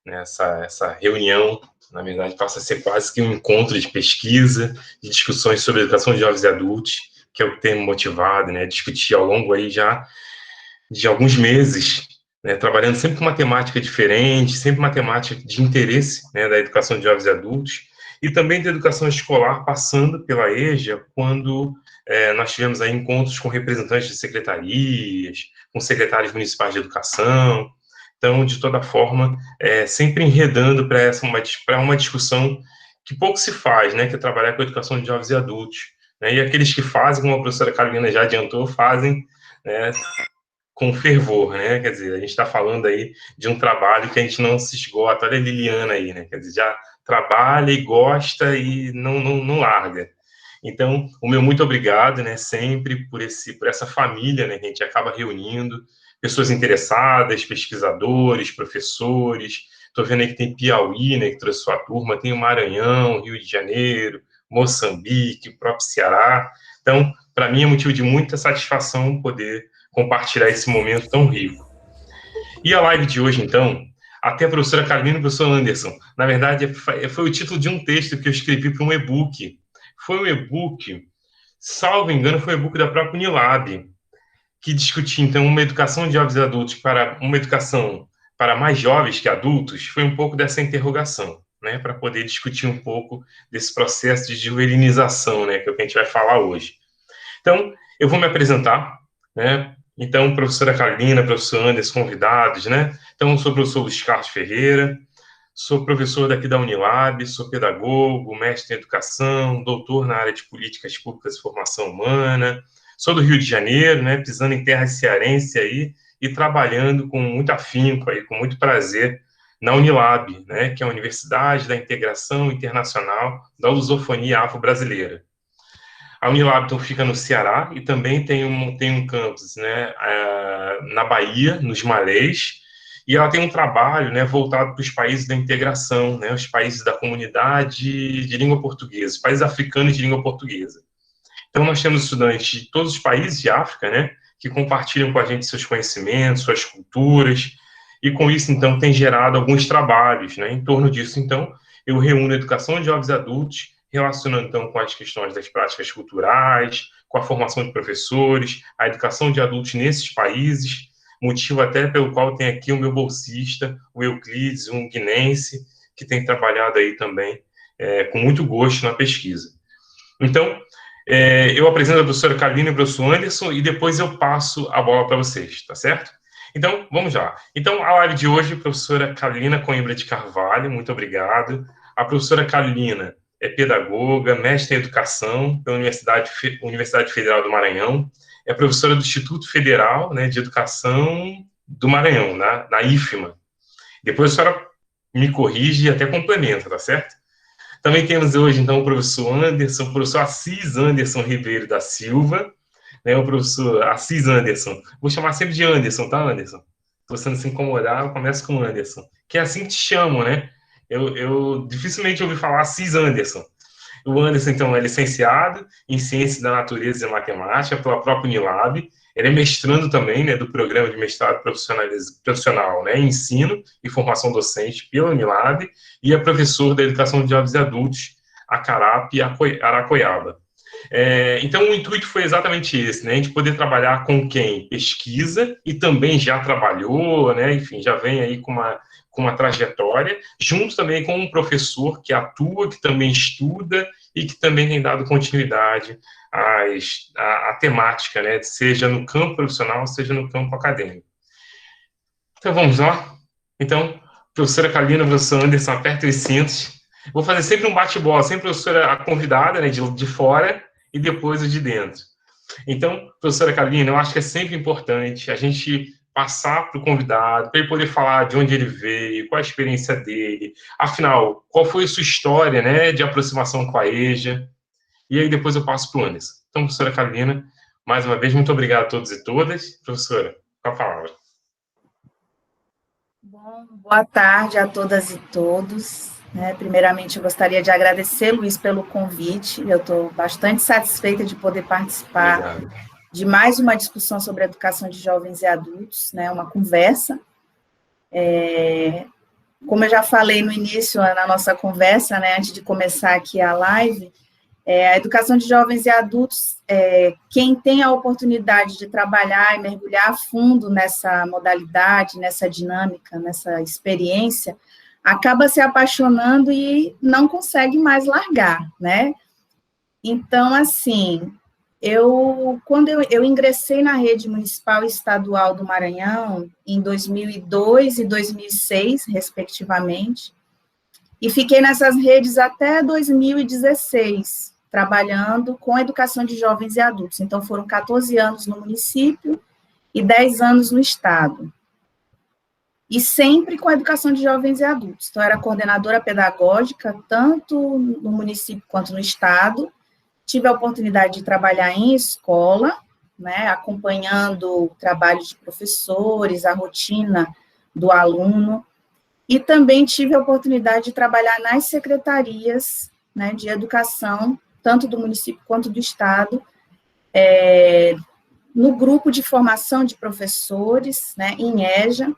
né, essa reunião, na verdade, passa a ser quase que um encontro de pesquisa, de discussões sobre educação de jovens e adultos, que é o que tem me motivado, né, discutir ao longo aí já de alguns meses, né, trabalhando sempre com uma temática diferente, sempre uma temática de interesse, né, da educação de jovens e adultos, e também da educação escolar, passando pela EJA, quando nós tivemos aí encontros com representantes de secretarias, com secretários municipais de educação. Então, de toda forma, sempre enredando para uma discussão que pouco se faz, né, que é trabalhar com a educação de jovens e adultos, né, e aqueles que fazem, como a professora Carolina já adiantou, fazem, né, com fervor, né? Quer dizer, a gente está falando aí de um trabalho que a gente não se esgota. Olha a Liliana aí, né? Quer dizer, já trabalha e gosta e não larga. Então, o meu muito obrigado, né? Sempre por essa família, né? Que a gente acaba reunindo, pessoas interessadas, pesquisadores, professores. Estou vendo aí que tem Piauí, né? Que trouxe sua turma, tem o Maranhão, Rio de Janeiro, Moçambique, o próprio Ceará. Então, para mim é motivo de muita satisfação poder compartilhar esse momento tão rico. E a live de hoje, então, até a professora Carolina e o professor Anderson, na verdade, foi o título de um texto que eu escrevi para um e-book. Foi um e-book, salvo engano, foi um e-book da própria Unilab, que discutia, então, uma educação de jovens e adultos para uma educação para mais jovens que adultos, foi um pouco dessa interrogação, né, para poder discutir um pouco desse processo de juvenilização, né, que é o que a gente vai falar hoje. Então, eu vou me apresentar, né? Então, professora Carolina, professor Anderson, convidados, né? Então, eu sou o professor Luiz Carlos Ferreira, sou professor daqui da Unilab, sou pedagogo, mestre em educação, doutor na área de políticas públicas e formação humana, sou do Rio de Janeiro, né? Pisando em terra cearense aí e trabalhando com muito afinco aí, com muito prazer na Unilab, né? Que é a Universidade da Integração Internacional da Lusofonia Afro-Brasileira. A Unilab então, fica no Ceará e também tem um campus, né, na Bahia, nos Malês, e ela tem um trabalho, né, voltado para os países da integração, né, os países da comunidade de língua portuguesa, os países africanos de língua portuguesa. Então, nós temos estudantes de todos os países de África, né, que compartilham com a gente seus conhecimentos, suas culturas, e com isso, então, tem gerado alguns trabalhos, né, em torno disso. Então, eu reúno a educação de jovens adultos, relacionando, então, com as questões das práticas culturais, com a formação de professores, a educação de adultos nesses países, motivo até pelo qual tem aqui o meu bolsista, o Euclides, um guinense, que tem trabalhado aí também com muito gosto na pesquisa. Então, eu apresento a professora Carolina e o professor Anderson, e depois eu passo a bola para vocês, tá certo? Então, vamos lá. Então, a live de hoje, professora Carolina Coimbra de Carvalho, muito obrigado. A professora Carolina é pedagoga, mestre em educação pela Universidade Federal do Maranhão, é professora do Instituto Federal, né, de Educação do Maranhão, na IFMA. Depois a senhora me corrige e até complementa, tá certo? Também temos hoje, então, o professor Anderson, o professor Assis Anderson Ribeiro da Silva, né, o professor Assis Anderson. Vou chamar sempre de Anderson, tá, Anderson? Se você não se incomodar, eu começo com Anderson. Que é assim que te chamam, né? Eu dificilmente ouvi falar Assis Anderson. O Anderson, então, é licenciado em Ciências da Natureza e Matemática pela própria Unilab. Ele é mestrando também, né, do programa de mestrado profissional, né, em ensino e formação docente pela Unilab, e é professor da educação de jovens e adultos, Acarape e Aracoiaba. Então, o intuito foi exatamente esse, né, a gente poder trabalhar com quem pesquisa e também já trabalhou, né, enfim, já vem aí com uma trajetória, junto também com um professor que atua, que também estuda e que também tem dado continuidade à temática, né, seja no campo profissional, seja no campo acadêmico. Então, vamos lá? Então, professora Carolina, professor Anderson, apertem os cintos. Vou fazer sempre um bate-bola, sempre a professora a convidada, né, de fora, e depois o de dentro. Então, professora Carolina, eu acho que é sempre importante a gente passar para o convidado, para ele poder falar de onde ele veio, qual a experiência dele, afinal, qual foi a sua história, né, de aproximação com a EJA, e aí depois eu passo para o Anderson. Então, professora Carolina, mais uma vez, muito obrigado a todos e todas. Professora, com a palavra. Bom, boa tarde a todas e todos. Primeiramente, eu gostaria de agradecer, Luiz, pelo convite. Eu estou bastante satisfeita de poder participar de mais uma discussão sobre a educação de jovens e adultos, né, uma conversa. como eu já falei no início, na nossa conversa, né, antes de começar aqui a live, a educação de jovens e adultos, quem tem a oportunidade de trabalhar e mergulhar a fundo nessa modalidade, nessa dinâmica, nessa experiência, acaba se apaixonando e não consegue mais largar, né? Então, assim, quando eu ingressei na rede municipal e estadual do Maranhão, em 2002 e 2006, respectivamente, e fiquei nessas redes até 2016, trabalhando com educação de jovens e adultos. Então, foram 14 anos no município e 10 anos no estado. E sempre com a educação de jovens e adultos. Então, eu era coordenadora pedagógica, tanto no município quanto no estado. Tive a oportunidade de trabalhar em escola, né, acompanhando o trabalho de professores, a rotina do aluno, e também tive a oportunidade de trabalhar nas secretarias, né, de educação, tanto do município quanto do estado, no grupo de formação de professores, né, em EJA.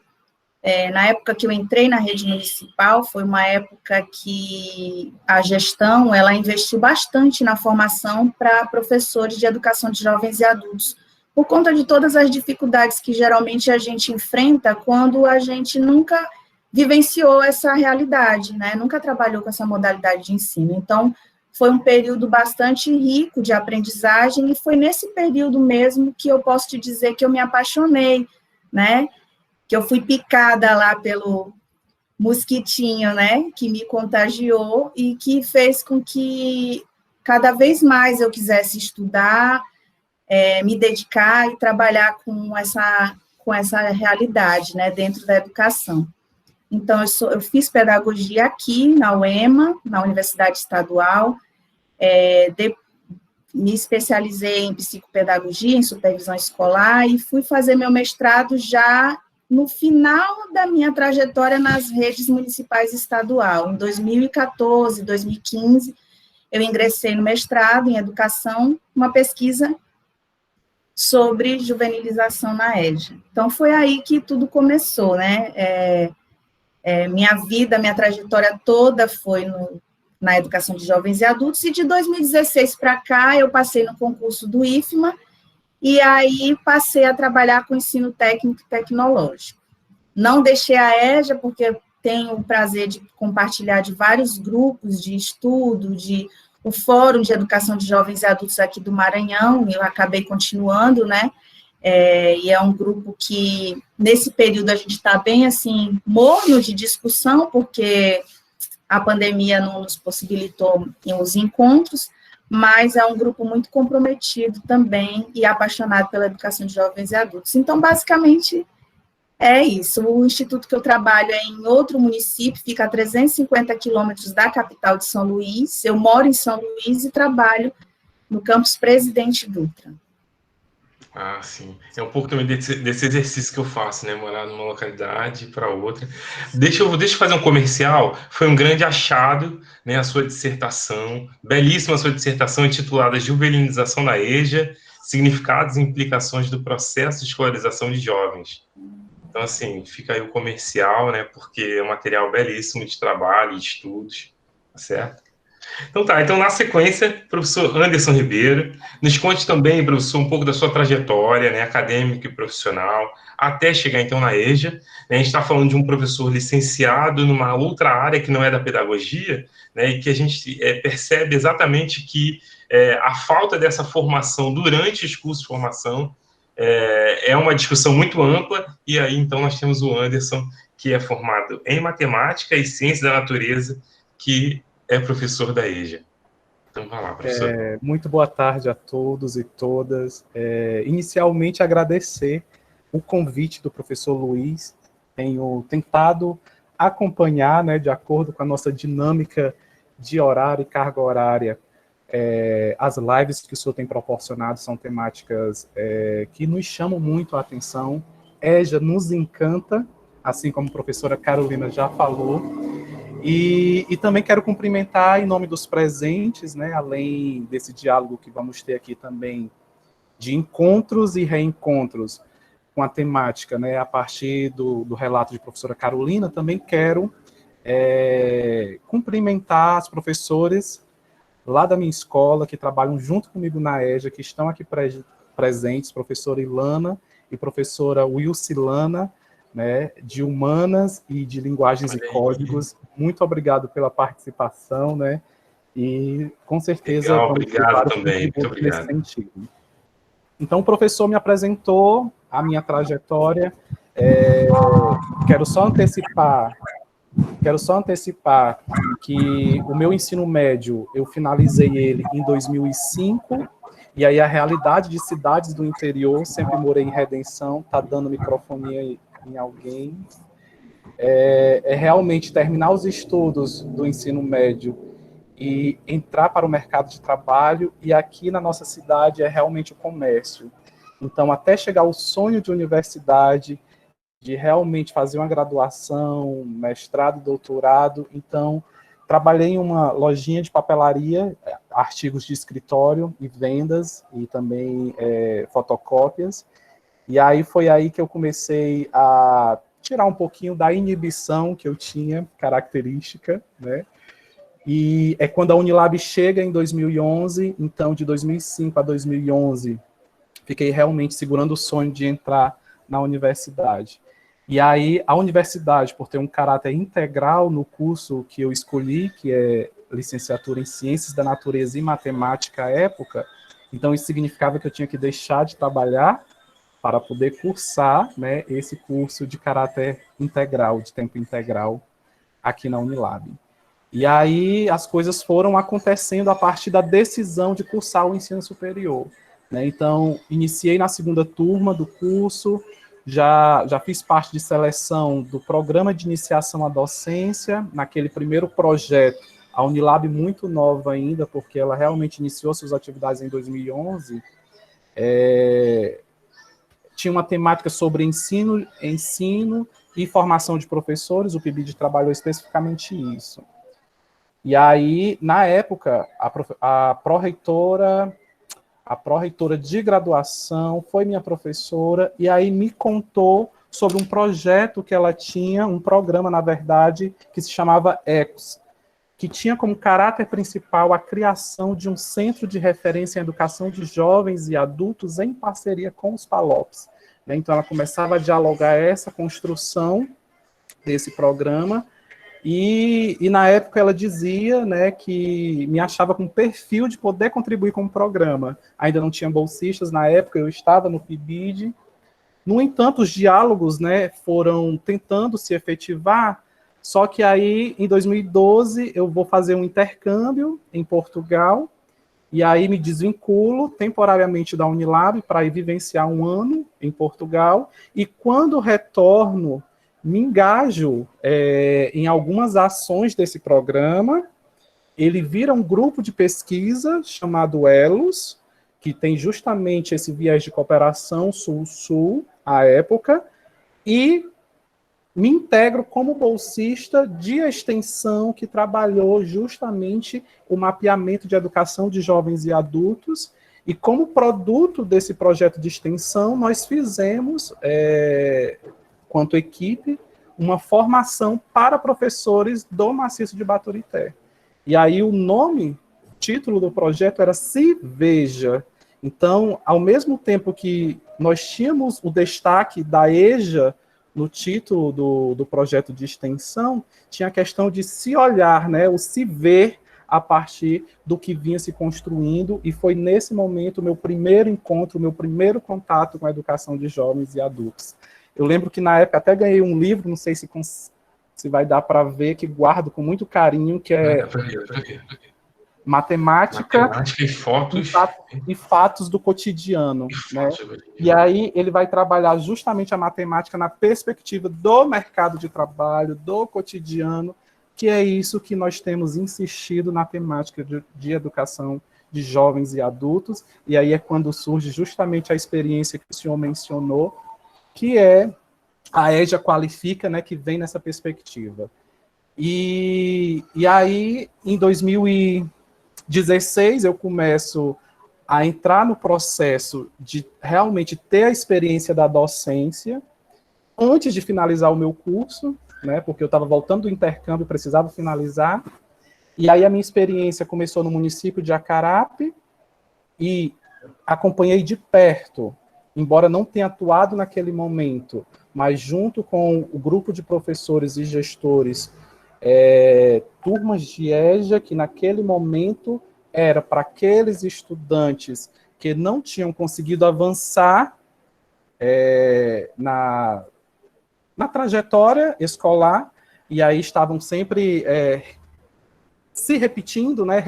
Na época que eu entrei na rede municipal, foi uma época que a gestão, ela investiu bastante na formação para professores de educação de jovens e adultos, por conta de todas as dificuldades que geralmente a gente enfrenta quando a gente nunca vivenciou essa realidade, né? Nunca trabalhou com essa modalidade de ensino. Então, foi um período bastante rico de aprendizagem, e foi nesse período mesmo que eu posso te dizer que eu me apaixonei, né? Que eu fui picada lá pelo mosquitinho, né, que me contagiou e que fez com que cada vez mais eu quisesse estudar, me dedicar e trabalhar com essa realidade, né, dentro da educação. Então, eu fiz pedagogia aqui na UEMA, na Universidade Estadual, me especializei em psicopedagogia, em supervisão escolar, e fui fazer meu mestrado já no final da minha trajetória nas redes municipais e estadual. Em 2014, 2015, eu ingressei no mestrado em educação, uma pesquisa sobre juvenilização na EJA. Então, foi aí que tudo começou, né? Minha vida, minha trajetória toda foi na educação de jovens e adultos, e de 2016 para cá, eu passei no concurso do IFMA, e aí passei a trabalhar com ensino técnico e tecnológico. Não deixei a EJA, porque tenho o prazer de compartilhar de vários grupos de estudo, o Fórum de Educação de Jovens e Adultos aqui do Maranhão, eu acabei continuando, né? E é um grupo que, nesse período, a gente está bem, assim, morno de discussão, porque a pandemia não nos possibilitou os encontros, mas é um grupo muito comprometido também e apaixonado pela educação de jovens e adultos. Então, basicamente, é isso. O instituto que eu trabalho é em outro município, fica a 350 quilômetros da capital de São Luís. Eu moro em São Luís e trabalho no campus Presidente Dutra. Ah, sim. É um pouco também desse exercício que eu faço, né? Morar numa localidade para outra. Deixa eu fazer um comercial. Foi um grande achado, né? A sua dissertação, belíssima a sua dissertação, intitulada Juvenilização na EJA, Significados e Implicações do Processo de Escolarização de Jovens. Então, assim, fica aí o comercial, né? Porque é um material belíssimo de trabalho e de estudos, tá certo? Então na sequência, professor Anderson Ribeiro, nos conte também, professor, um pouco da sua trajetória, né, acadêmica e profissional, até chegar então na EJA. Né, a gente está falando de um professor licenciado numa outra área que não é da pedagogia, né, e que a gente percebe exatamente que a falta dessa formação durante os cursos de formação é uma discussão muito ampla, e aí então nós temos o Anderson, que é formado em matemática e ciência da natureza, que é professor da EJA. Então, vai lá, professor. Muito boa tarde a todos e todas. Inicialmente, agradecer o convite do professor Luiz. Tenho tentado acompanhar, né, de acordo com a nossa dinâmica de horário e carga horária, as lives que o senhor tem proporcionado são temáticas que nos chamam muito a atenção. EJA nos encanta, assim como a professora Carolina já falou. E também quero cumprimentar em nome dos presentes, né, além desse diálogo que vamos ter aqui também, de encontros e reencontros com a temática, né, a partir do relato de professora Carolina, também quero cumprimentar as professores lá da minha escola, que trabalham junto comigo na EJA, que estão aqui presentes, professora Ilana e professora Wilcilana, né, de Humanas e de Linguagens e Códigos. Muito obrigado pela participação, né, e com certeza legal, obrigado também, muito obrigado. Nesse sentido. Então, o professor me apresentou a minha trajetória. Quero só antecipar que o meu ensino médio, eu finalizei ele em 2005, e aí a realidade de cidades do interior, sempre morei em Redenção, tá dando microfonia em alguém, realmente terminar os estudos do ensino médio e entrar para o mercado de trabalho, e aqui na nossa cidade é realmente o comércio. Então, até chegar ao sonho de universidade, de realmente fazer uma graduação, mestrado, doutorado, então, trabalhei em uma lojinha de papelaria, artigos de escritório e vendas, e também fotocópias, e aí foi aí que eu comecei a tirar um pouquinho da inibição que eu tinha, característica, né? E é quando a Unilab chega em 2011, então de 2005 a 2011, fiquei realmente segurando o sonho de entrar na universidade. E aí a universidade, por ter um caráter integral no curso que eu escolhi, que é licenciatura em Ciências da Natureza e Matemática à época, então isso significava que eu tinha que deixar de trabalhar para poder cursar, né, esse curso de caráter integral, de tempo integral, aqui na Unilab. E aí as coisas foram acontecendo a partir da decisão de cursar o ensino superior, né? Então, iniciei na segunda turma do curso, já fiz parte de seleção do programa de iniciação à docência, naquele primeiro projeto, a Unilab muito nova ainda, porque ela realmente iniciou suas atividades em 2011, tinha uma temática sobre ensino e formação de professores, o PIBID trabalhou especificamente isso. E aí, na época, a pró-reitora de graduação foi minha professora, e aí me contou sobre um projeto que ela tinha, um programa, na verdade, que se chamava ECOS, que tinha como caráter principal a criação de um centro de referência em educação de jovens e adultos em parceria com os PALOPs. Então, ela começava a dialogar essa construção desse programa, e na época ela dizia, né, que me achava com perfil de poder contribuir com o programa. Ainda não tinha bolsistas na época, eu estava no PIBID. No entanto, os diálogos, né, foram tentando se efetivar, só que aí, em 2012, eu vou fazer um intercâmbio em Portugal, e aí me desvinculo temporariamente da Unilab para ir vivenciar um ano em Portugal, e quando retorno, me engajo em algumas ações desse programa. Ele vira um grupo de pesquisa chamado ELOS, que tem justamente esse viés de cooperação sul-sul, à época, e me integro como bolsista de extensão que trabalhou justamente o mapeamento de educação de jovens e adultos, e como produto desse projeto de extensão, nós fizemos, quanto equipe, uma formação para professores do maciço de Baturité. E aí o título do projeto era Se Veja. Então, ao mesmo tempo que nós tínhamos o destaque da EJA no título do projeto de extensão, tinha a questão de se olhar, né, o se ver a partir do que vinha se construindo, e foi nesse momento o meu primeiro encontro, o meu primeiro contato com a educação de jovens e adultos. Eu lembro que na época até ganhei um livro, não sei se vai dar para ver, que guardo com muito carinho, que é Matemática e Fatos do Cotidiano. Né? E aí ele vai trabalhar justamente a matemática na perspectiva do mercado de trabalho, do cotidiano, que é isso que nós temos insistido na temática de educação de jovens e adultos, e aí é quando surge justamente a experiência que o senhor mencionou, que é a EJA Qualifica, né, que vem nessa perspectiva. E aí, em 2016, eu começo a entrar no processo de realmente ter a experiência da docência, antes de finalizar o meu curso, né, porque eu estava voltando do intercâmbio, precisava finalizar, e aí a minha experiência começou no município de Acarape, e acompanhei de perto, embora não tenha atuado naquele momento, mas junto com o grupo de professores e gestores, turmas de EJA, que naquele momento era para aqueles estudantes que não tinham conseguido avançar na trajetória escolar, e aí estavam sempre se repetindo, né,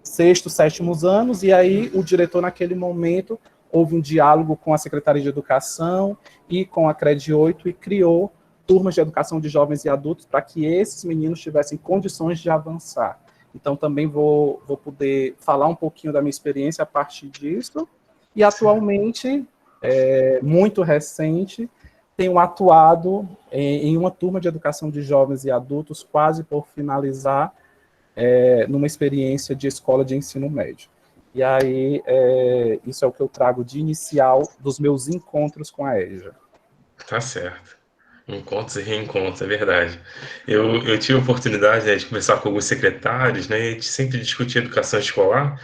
sexto, sétimos anos, e aí o diretor, naquele momento, houve um diálogo com a Secretaria de Educação e com a CRED 8 e criou turmas de educação de jovens e adultos para que esses meninos tivessem condições de avançar. Então, também vou poder falar um pouquinho da minha experiência a partir disso, e atualmente, muito recente, tenho atuado em uma turma de educação de jovens e adultos, quase por finalizar, numa experiência de escola de ensino médio. E aí, isso é o que eu trago de inicial dos meus encontros com a EJA. Tá certo. Encontros e reencontros, é verdade. Eu tive a oportunidade, né, de conversar com alguns secretários, né, e a gente sempre discutir educação escolar,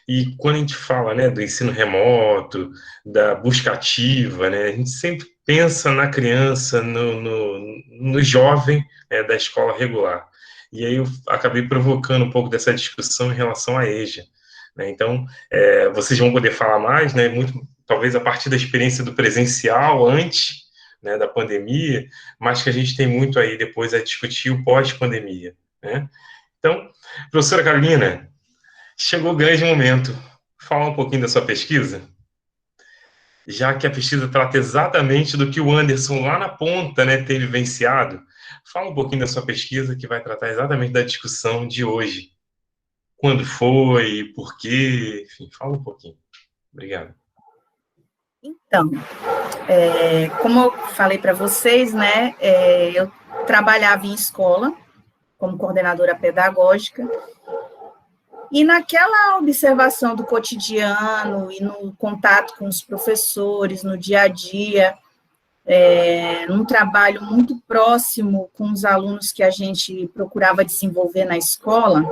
e quando a gente fala, né, do ensino remoto, da busca ativa, né, a gente sempre pensa na criança, no jovem, da escola regular. E aí eu acabei provocando um pouco dessa discussão em relação à EJA, né? Então, vocês vão poder falar mais, né, muito, talvez a partir da experiência do presencial antes, né, da pandemia, mas que a gente tem muito aí depois a discutir o pós-pandemia, né? Então, professora Carolina, chegou o grande momento. Falar um pouquinho da sua pesquisa, já que a pesquisa trata exatamente do que o Anderson lá na ponta, né, teve vivenciado. Fala um pouquinho da sua pesquisa, que vai tratar exatamente da discussão de hoje. Quando foi, por quê, enfim, fala um pouquinho. Obrigado. Então, como eu falei para vocês, né, eu trabalhava em escola como coordenadora pedagógica, e naquela observação do cotidiano e no contato com os professores, no dia a dia, num trabalho muito próximo com os alunos que a gente procurava desenvolver na escola,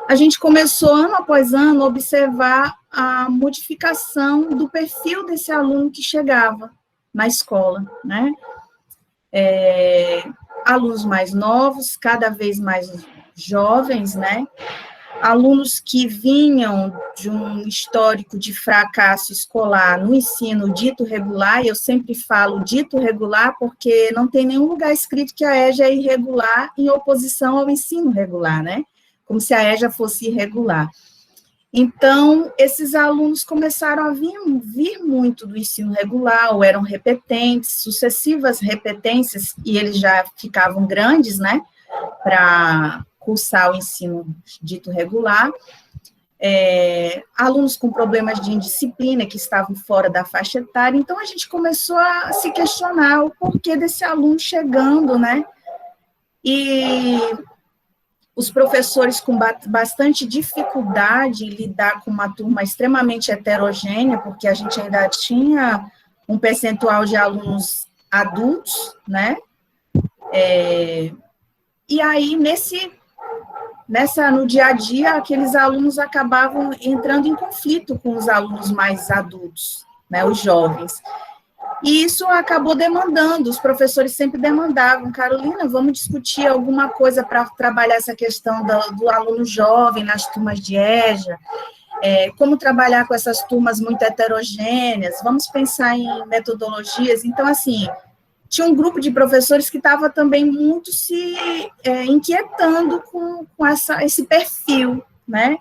a gente começou, ano após ano, a observar a modificação do perfil desse aluno que chegava na escola, né? Alunos mais novos, cada vez mais jovens, né? Alunos que vinham de um histórico de fracasso escolar no ensino dito regular, e eu sempre falo dito regular porque não tem nenhum lugar escrito que a EJA é irregular em oposição ao ensino regular, né? Como se a EJA fosse irregular. Então, esses alunos começaram a vir muito do ensino regular, ou eram repetentes, sucessivas repetências, e eles já ficavam grandes, né, para cursar o ensino dito regular, alunos com problemas de indisciplina, que estavam fora da faixa etária. Então, a gente começou a se questionar o porquê desse aluno chegando, né, e os professores com bastante dificuldade em lidar com uma turma extremamente heterogênea, porque a gente ainda tinha um percentual de alunos adultos, né? E aí, no dia a dia, aqueles alunos acabavam entrando em conflito com os alunos mais adultos, né, os jovens. E isso acabou demandando, os professores sempre demandavam, Carolina, vamos discutir alguma coisa para trabalhar essa questão do aluno jovem nas turmas de EJA, como trabalhar com essas turmas muito heterogêneas, vamos pensar em metodologias. Então, assim, tinha um grupo de professores que estava também muito se inquietando com esse perfil, né?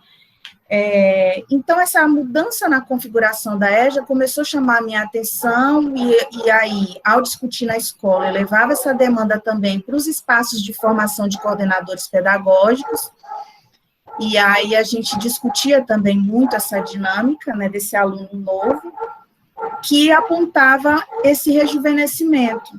Então, essa mudança na configuração da EJA começou a chamar a minha atenção, e aí, ao discutir na escola, eu levava essa demanda também para os espaços de formação de coordenadores pedagógicos, e aí a gente discutia também muito essa dinâmica, né, desse aluno novo, que apontava esse rejuvenescimento.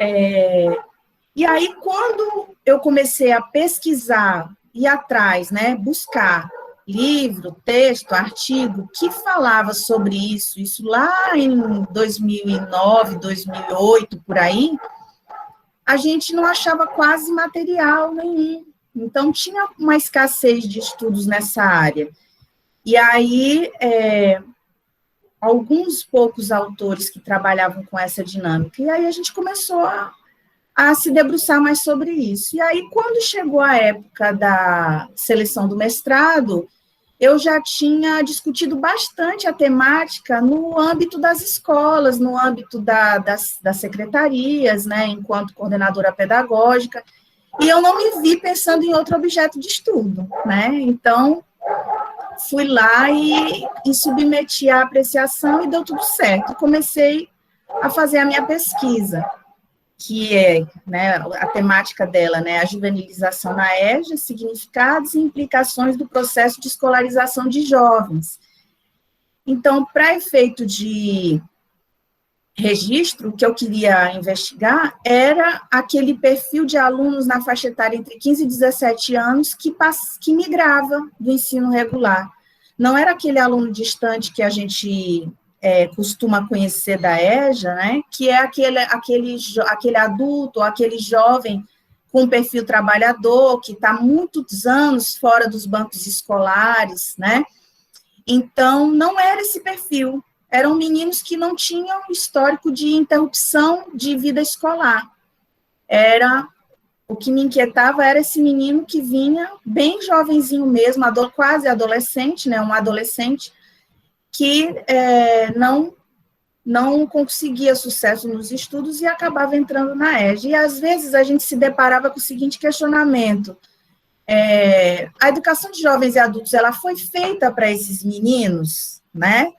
E aí, quando eu comecei a pesquisar, ir atrás, né, buscar livro, texto, artigo que falava sobre isso lá em 2009, 2008, por aí, a gente não achava quase material nenhum. Então, tinha uma escassez de estudos nessa área. E aí, alguns poucos autores que trabalhavam com essa dinâmica. E aí a gente começou a se debruçar mais sobre isso. E aí, quando chegou a época da seleção do mestrado, eu já tinha discutido bastante a temática no âmbito das escolas, no âmbito das secretarias, né, enquanto coordenadora pedagógica, e eu não me vi pensando em outro objeto de estudo, né, então fui lá e submeti a apreciação e deu tudo certo. Comecei a fazer a minha pesquisa, que é, né, a temática dela, né, a juvenilização na EJA, significados e implicações do processo de escolarização de jovens. Então, para efeito de registro, o que eu queria investigar era aquele perfil de alunos na faixa etária entre 15 e 17 anos que migrava do ensino regular. Não era aquele aluno distante que a gente costuma conhecer da EJA, né, que é aquele adulto, ou aquele jovem com perfil trabalhador, que está muitos anos fora dos bancos escolares, né, então não era esse perfil, eram meninos que não tinham histórico de interrupção de vida escolar, o que me inquietava era esse menino que vinha bem jovenzinho mesmo, quase adolescente, né, um adolescente, que não conseguia sucesso nos estudos e acabava entrando na EJA. E, às vezes, a gente se deparava com o seguinte questionamento: a educação de jovens e adultos, ela foi feita para esses meninos, né?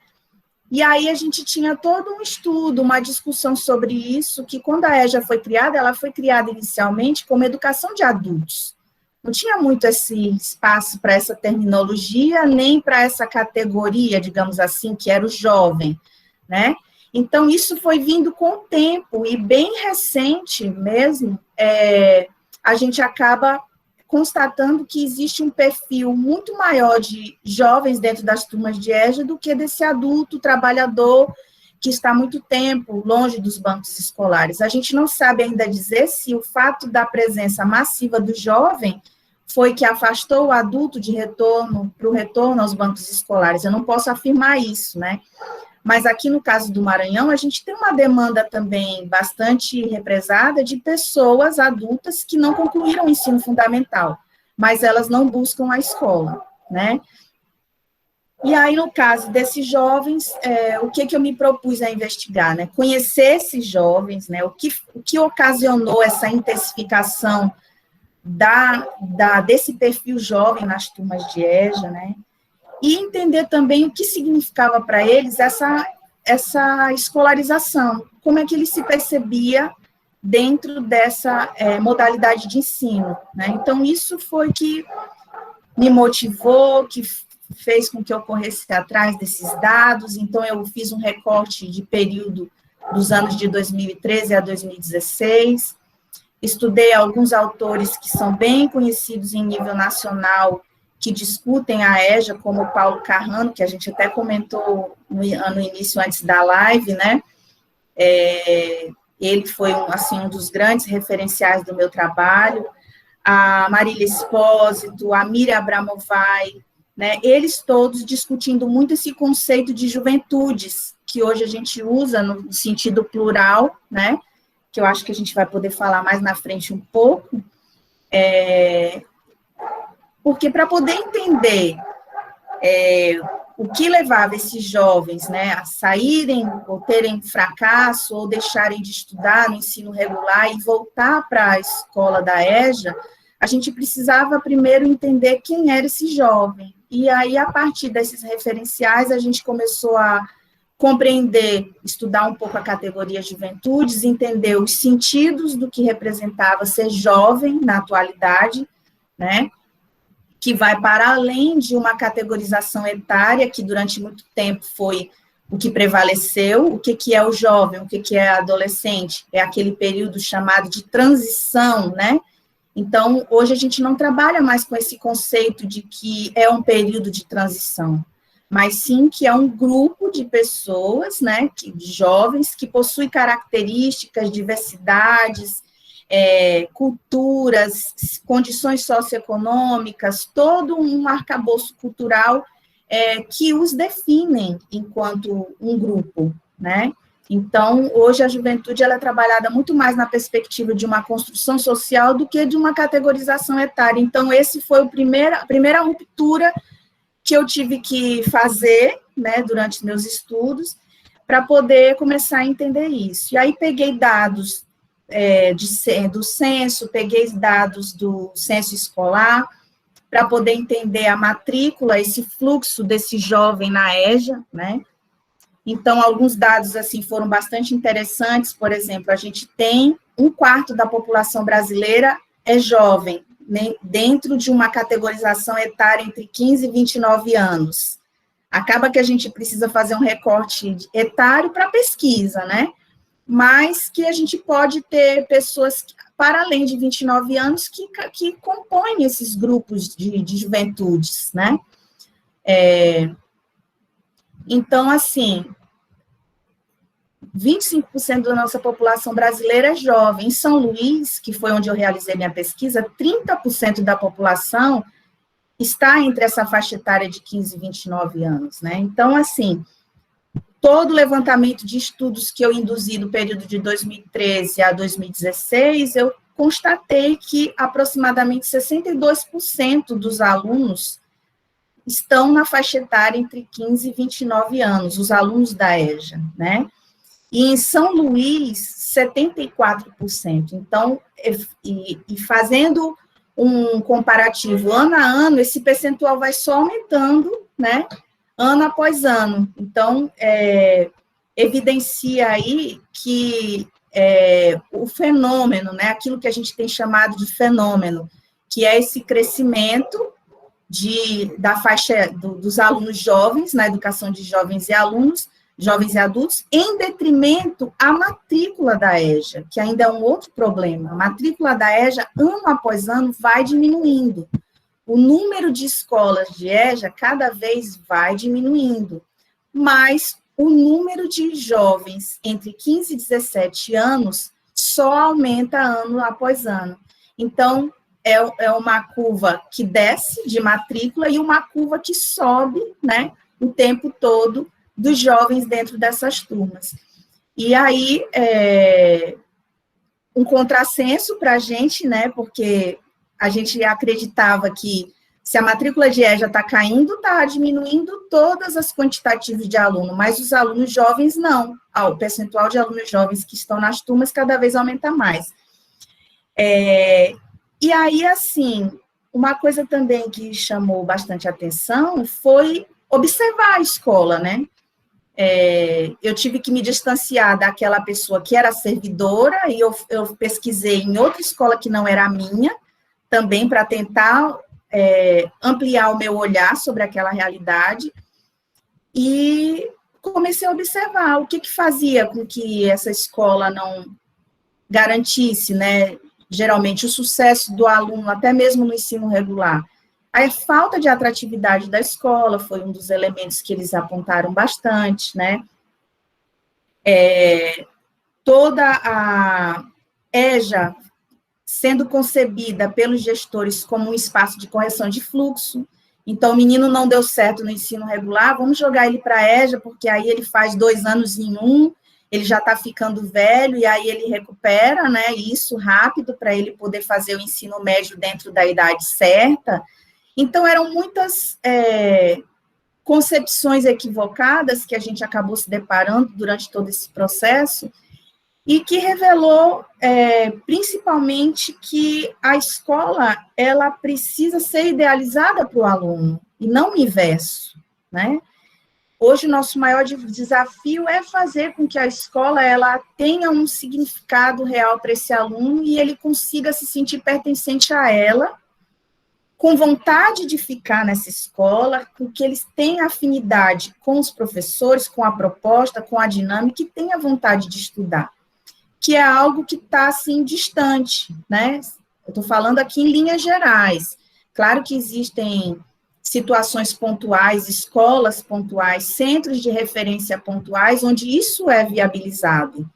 E aí a gente tinha todo um estudo, uma discussão sobre isso, que quando a EJA foi criada, ela foi criada inicialmente como educação de adultos. Não tinha muito esse espaço para essa terminologia, nem para essa categoria, digamos assim, que era o jovem, né? Então, isso foi vindo com o tempo, e bem recente mesmo, a gente acaba constatando que existe um perfil muito maior de jovens dentro das turmas de EJA do que desse adulto trabalhador que está há muito tempo longe dos bancos escolares. A gente não sabe ainda dizer se o fato da presença massiva do jovem foi que afastou o adulto para o retorno aos bancos escolares. Eu não posso afirmar isso, né? Mas aqui no caso do Maranhão, a gente tem uma demanda também bastante represada de pessoas adultas que não concluíram o ensino fundamental, mas elas não buscam a escola, né? E aí, no caso desses jovens, o que eu me propus a investigar, né? Conhecer esses jovens, né? O que ocasionou essa intensificação desse perfil jovem nas turmas de EJA, né? E entender também o que significava para eles essa escolarização, como é que ele se percebia dentro dessa modalidade de ensino, né? Então, isso foi que me motivou, que fez com que eu corresse atrás desses dados. Então, eu fiz um recorte de período dos anos de 2013 a 2016, estudei alguns autores que são bem conhecidos em nível nacional, que discutem a EJA, como o Paulo Carrano, que a gente até comentou no início, antes da live, né? Ele foi, um dos grandes referenciais do meu trabalho, a Marília Espósito, a Miriam Abramovay, né? Eles todos discutindo muito esse conceito de juventudes, que hoje a gente usa no sentido plural, né? Que eu acho que a gente vai poder falar mais na frente um pouco, porque para poder entender o que levava esses jovens, né, a saírem ou terem fracasso ou deixarem de estudar no ensino regular e voltar para a escola da EJA, a gente precisava primeiro entender quem era esse jovem. E aí, a partir desses referenciais, a gente começou a compreender, estudar um pouco a categoria juventudes, entender os sentidos do que representava ser jovem na atualidade, né, que vai para além de uma categorização etária, que durante muito tempo foi o que prevaleceu. O que é o jovem, o que é adolescente? É aquele período chamado de transição, né, Então, hoje a gente não trabalha mais com esse conceito de que é um período de transição, mas sim que é um grupo de pessoas, né, de jovens, que possuem características, diversidades, culturas, condições socioeconômicas, todo um arcabouço cultural que os definem enquanto um grupo, né? Então, hoje a juventude ela é trabalhada muito mais na perspectiva de uma construção social do que de uma categorização etária. Então, esse foi a primeira ruptura que eu tive que fazer, né, durante meus estudos, para poder começar a entender isso. E aí peguei dados do censo, peguei dados do censo escolar, para poder entender a matrícula, esse fluxo desse jovem na EJA, né? Então, alguns dados, assim, foram bastante interessantes. Por exemplo, a gente tem 1/4 da população brasileira é jovem, né, dentro de uma categorização etária entre 15 e 29 anos. Acaba que a gente precisa fazer um recorte etário para pesquisa, né? Mas que a gente pode ter pessoas para além de 29 anos que compõem esses grupos de juventudes, né? Então, assim, 25% da nossa população brasileira é jovem. Em São Luís, que foi onde eu realizei minha pesquisa, 30% da população está entre essa faixa etária de 15 e 29 anos, né? Então, assim, todo o levantamento de estudos que eu induzi no período de 2013 a 2016, eu constatei que aproximadamente 62% dos alunos estão na faixa etária entre 15 e 29 anos, os alunos da EJA, né? E em São Luís, 74%. Então, e fazendo um comparativo ano a ano, esse percentual vai só aumentando, né? Ano após ano. Então, evidencia aí que o fenômeno, né? Aquilo que a gente tem chamado de fenômeno, que é esse crescimento da faixa dos alunos jovens, na educação de jovens e adultos, em detrimento à matrícula da EJA, que ainda é um outro problema. A matrícula da EJA, ano após ano, vai diminuindo. O número de escolas de EJA cada vez vai diminuindo, mas o número de jovens entre 15 e 17 anos só aumenta ano após ano. Então, é uma curva que desce de matrícula e uma curva que sobe, né, o tempo todo, dos jovens dentro dessas turmas. E aí, um contrassenso para a gente, né, porque a gente acreditava que se a matrícula de EJA está caindo, está diminuindo todas as quantitativas de aluno, mas os alunos jovens não. O percentual de alunos jovens que estão nas turmas cada vez aumenta mais. E aí, assim, uma coisa também que chamou bastante atenção foi observar a escola, né? Eu tive que me distanciar daquela pessoa que era servidora, e eu pesquisei em outra escola que não era a minha, também para tentar ampliar o meu olhar sobre aquela realidade, e comecei a observar o que fazia com que essa escola não garantisse, né, geralmente, o sucesso do aluno, até mesmo no ensino regular. A falta de atratividade da escola foi um dos elementos que eles apontaram bastante, né? Toda a EJA sendo concebida pelos gestores como um espaço de correção de fluxo. Então, o menino não deu certo no ensino regular, vamos jogar ele para a EJA, porque aí ele faz 2 anos em um, ele já está ficando velho, e aí ele recupera, né, isso rápido, para ele poder fazer o ensino médio dentro da idade certa. Então, eram muitas concepções equivocadas que a gente acabou se deparando durante todo esse processo, e que revelou, principalmente, que a escola, ela precisa ser idealizada para o aluno, e não o inverso, né? Hoje, o nosso maior desafio é fazer com que a escola, ela tenha um significado real para esse aluno, e ele consiga se sentir pertencente a ela, com vontade de ficar nessa escola, que eles tenham afinidade com os professores, com a proposta, com a dinâmica, e tenha vontade de estudar, que é algo que está, assim, distante, né? estou falando aqui em linhas gerais. Claro que existem situações pontuais, escolas pontuais, centros de referência pontuais, onde isso é viabilizado.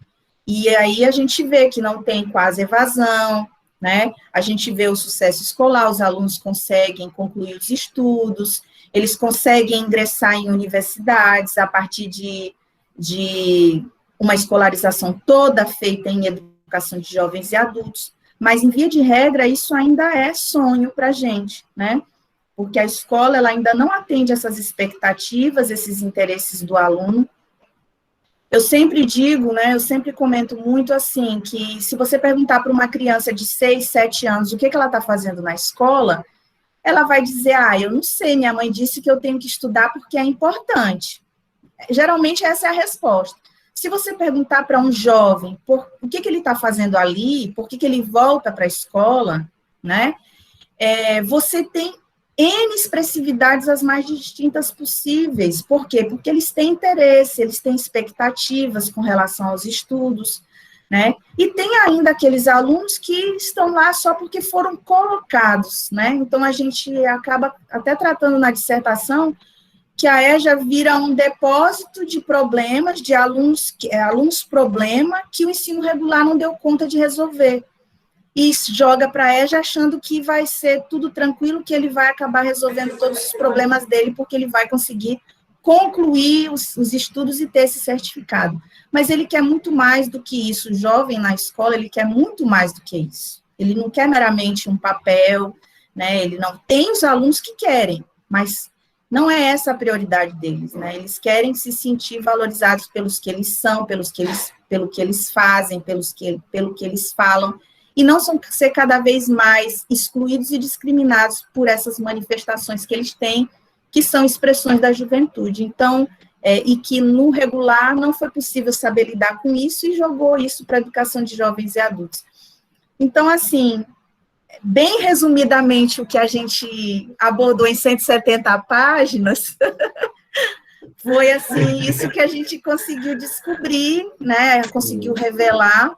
E aí a gente vê que não tem quase evasão, né? A gente vê o sucesso escolar, os alunos conseguem concluir os estudos, eles conseguem ingressar em universidades a partir de uma escolarização toda feita em educação de jovens e adultos, mas, em via de regra, isso ainda é sonho para a gente, né? Porque a escola ela ainda não atende essas expectativas, esses interesses do aluno. Eu sempre digo, né, eu sempre comento muito assim, que se você perguntar para uma criança de 6, 7 anos o que ela está fazendo na escola, ela vai dizer, eu não sei, minha mãe disse que eu tenho que estudar porque é importante. Geralmente essa é a resposta. Se você perguntar para um jovem o que ele está fazendo ali, por que ele volta para a escola, né, você tem N expressividades as mais distintas possíveis. Por quê? Porque eles têm interesse, eles têm expectativas com relação aos estudos, né? E tem ainda aqueles alunos que estão lá só porque foram colocados, né? Então, a gente acaba até tratando na dissertação que a EJA vira um depósito de problemas, de alunos problema, que o ensino regular não deu conta de resolver. E joga para a EJA achando que vai ser tudo tranquilo, que ele vai acabar resolvendo todos os problemas dele, porque ele vai conseguir concluir os estudos e ter esse certificado. Mas ele quer muito mais do que isso. O jovem na escola, ele quer muito mais do que isso. Ele não quer meramente um papel, né? Ele não tem os alunos que querem, mas não é essa a prioridade deles, né? Eles querem se sentir valorizados pelos que eles são, pelo que eles fazem, pelo que eles falam, e não ser cada vez mais excluídos e discriminados por essas manifestações que eles têm, que são expressões da juventude. Então, e que no regular não foi possível saber lidar com isso e jogou isso para a educação de jovens e adultos. Então, assim, bem resumidamente, o que a gente abordou em 170 páginas foi, assim, isso que a gente conseguiu descobrir, né, conseguiu revelar,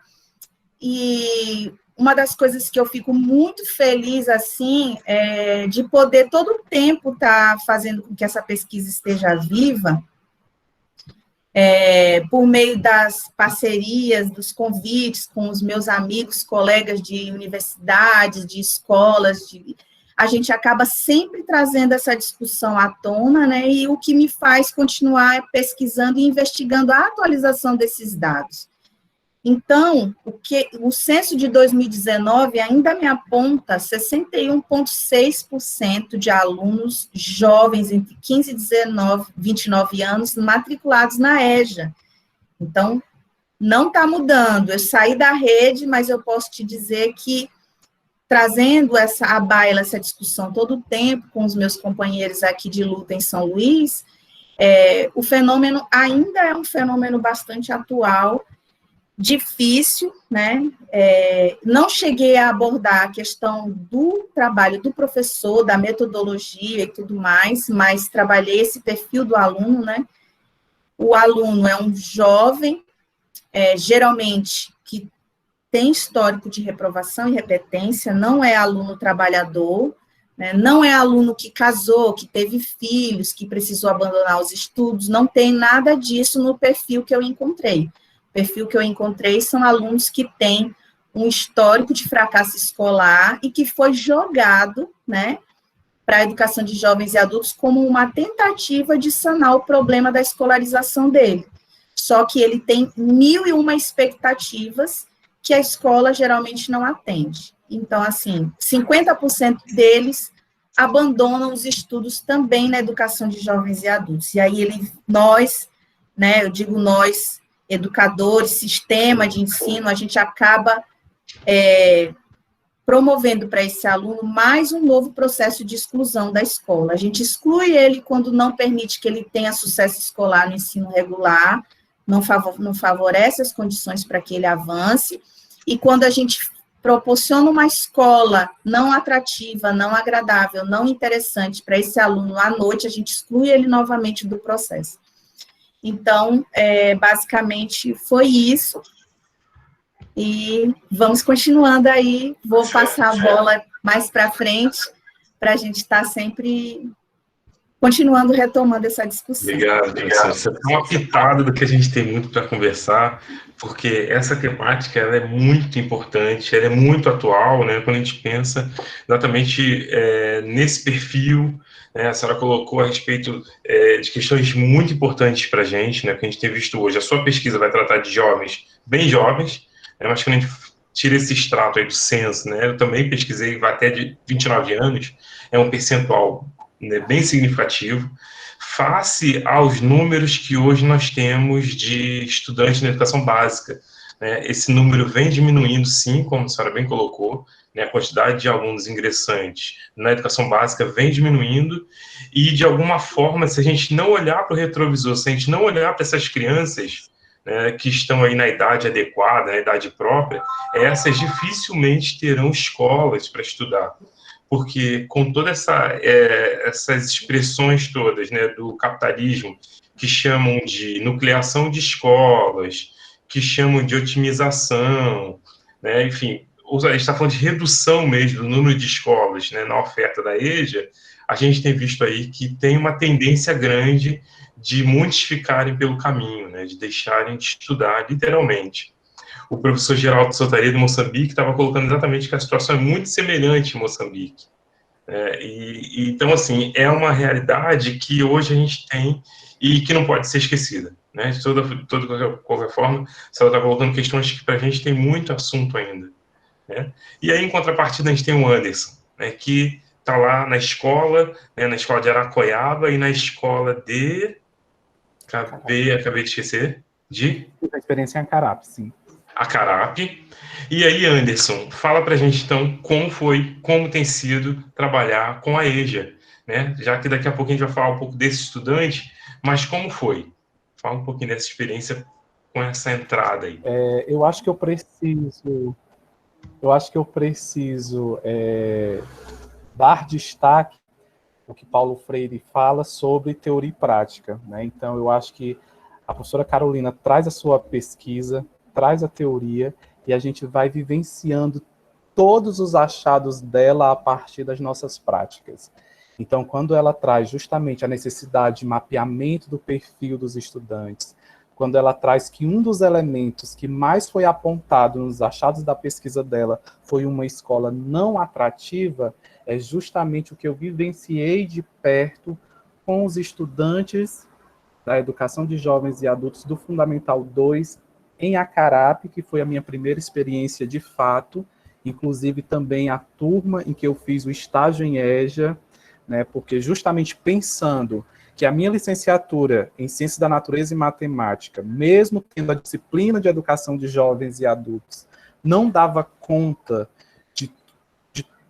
e uma das coisas que eu fico muito feliz, assim, é de poder todo o tempo estar fazendo com que essa pesquisa esteja viva, por meio das parcerias, dos convites com os meus amigos, colegas de universidades, de escolas, a gente acaba sempre trazendo essa discussão à tona, né, e o que me faz continuar pesquisando e investigando a atualização desses dados. Então, o censo de 2019 ainda me aponta 61,6% de alunos jovens entre 15 e 29 anos matriculados na EJA. Então, não está mudando. Eu saí da rede, mas eu posso te dizer que, trazendo à baila essa discussão todo o tempo com os meus companheiros aqui de luta em São Luís, o fenômeno ainda é um fenômeno bastante atual, difícil, né? Não cheguei a abordar a questão do trabalho do professor, da metodologia e tudo mais, mas trabalhei esse perfil do aluno, né? O aluno é um jovem, geralmente, que tem histórico de reprovação e repetência, não é aluno trabalhador, né? Não é aluno que casou, que teve filhos, que precisou abandonar os estudos, não tem nada disso no perfil que eu encontrei. O perfil que eu encontrei são alunos que têm um histórico de fracasso escolar e que foi jogado, né, para a educação de jovens e adultos como uma tentativa de sanar o problema da escolarização dele. Só que ele tem 1.001 expectativas que a escola geralmente não atende. Então, assim, 50% deles abandonam os estudos também na educação de jovens e adultos. E aí nós, né, eu digo nós, educadores, sistema de ensino, a gente acaba promovendo para esse aluno mais um novo processo de exclusão da escola. A gente exclui ele quando não permite que ele tenha sucesso escolar no ensino regular, não favorece as condições para que ele avance, e quando a gente proporciona uma escola não atrativa, não agradável, não interessante para esse aluno à noite, a gente exclui ele novamente do processo. Então, basicamente, foi isso. e vamos continuando aí, vou passar a bola mais para frente, para a gente estar sempre continuando, retomando essa discussão. Obrigado, professor. Você é uma pitada do que a gente tem muito para conversar, porque essa temática ela é muito importante, ela é muito atual, né? Quando a gente pensa exatamente nesse perfil, né? A senhora colocou a respeito de questões muito importantes para a gente, né? Que a gente tem visto hoje. A sua pesquisa vai tratar de jovens, bem jovens, né? Mas quando a gente tira esse extrato aí do censo, né? Eu também pesquisei, vai até de 29 anos, é um percentual, né, bem significativo, face aos números que hoje nós temos de estudantes na educação básica. Né? Esse número vem diminuindo, sim, como a senhora bem colocou, né? A quantidade de alunos ingressantes na educação básica vem diminuindo, e, de alguma forma, se a gente não olhar para o retrovisor, se a gente não olhar para essas crianças, né, que estão aí na idade adequada, na idade própria, essas dificilmente terão escolas para estudar, porque com todas essas expressões todas, né, do capitalismo, que chamam de nucleação de escolas, que chamam de otimização, né, enfim, a gente está falando de redução mesmo do número de escolas, né, na oferta da EJA, a gente tem visto aí que tem uma tendência grande de muitos ficarem pelo caminho, né, de deixarem de estudar, literalmente. O professor Geraldo Sotaria, de Moçambique, estava colocando exatamente que a situação é muito semelhante em Moçambique. Então, assim, é uma realidade que hoje a gente tem e que não pode ser esquecida. Né? De qualquer forma, você está colocando questões que para a gente tem muito assunto ainda. Né? E aí, em contrapartida, a gente tem o Anderson, né, que está lá na escola, né, na escola de Aracoiaba e na escola de... Acabei de esquecer. A experiência em Acarape, sim. Acarape. E aí, Anderson, fala para a gente, então, como tem sido trabalhar com a EJA, né? Já que daqui a pouco a gente vai falar um pouco desse estudante, mas como foi? Fala um pouquinho dessa experiência com essa entrada aí. Eu acho que eu preciso dar destaque ao que Paulo Freire fala sobre teoria e prática, né? Então, eu acho que a professora Carolina traz a sua pesquisa, traz a teoria, e a gente vai vivenciando todos os achados dela a partir das nossas práticas. Então, quando ela traz justamente a necessidade de mapeamento do perfil dos estudantes, quando ela traz que um dos elementos que mais foi apontado nos achados da pesquisa dela foi uma escola não atrativa, é justamente o que eu vivenciei de perto com os estudantes da educação de jovens e adultos do Fundamental 2 em Acarape, que foi a minha primeira experiência de fato, inclusive também a turma em que eu fiz o estágio em EJA, né, porque justamente pensando que a minha licenciatura em Ciências da Natureza e Matemática, mesmo tendo a disciplina de educação de jovens e adultos, não dava conta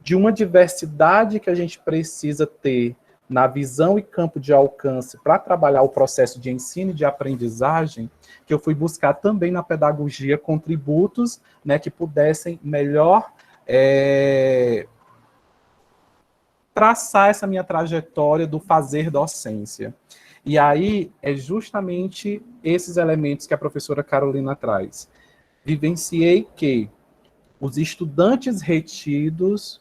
de uma diversidade que a gente precisa ter na visão e campo de alcance para trabalhar o processo de ensino e de aprendizagem, que eu fui buscar também na pedagogia contributos, né, que pudessem melhor traçar essa minha trajetória do fazer docência. E aí é justamente esses elementos que a professora Carolina traz. Vivenciei que os estudantes retidos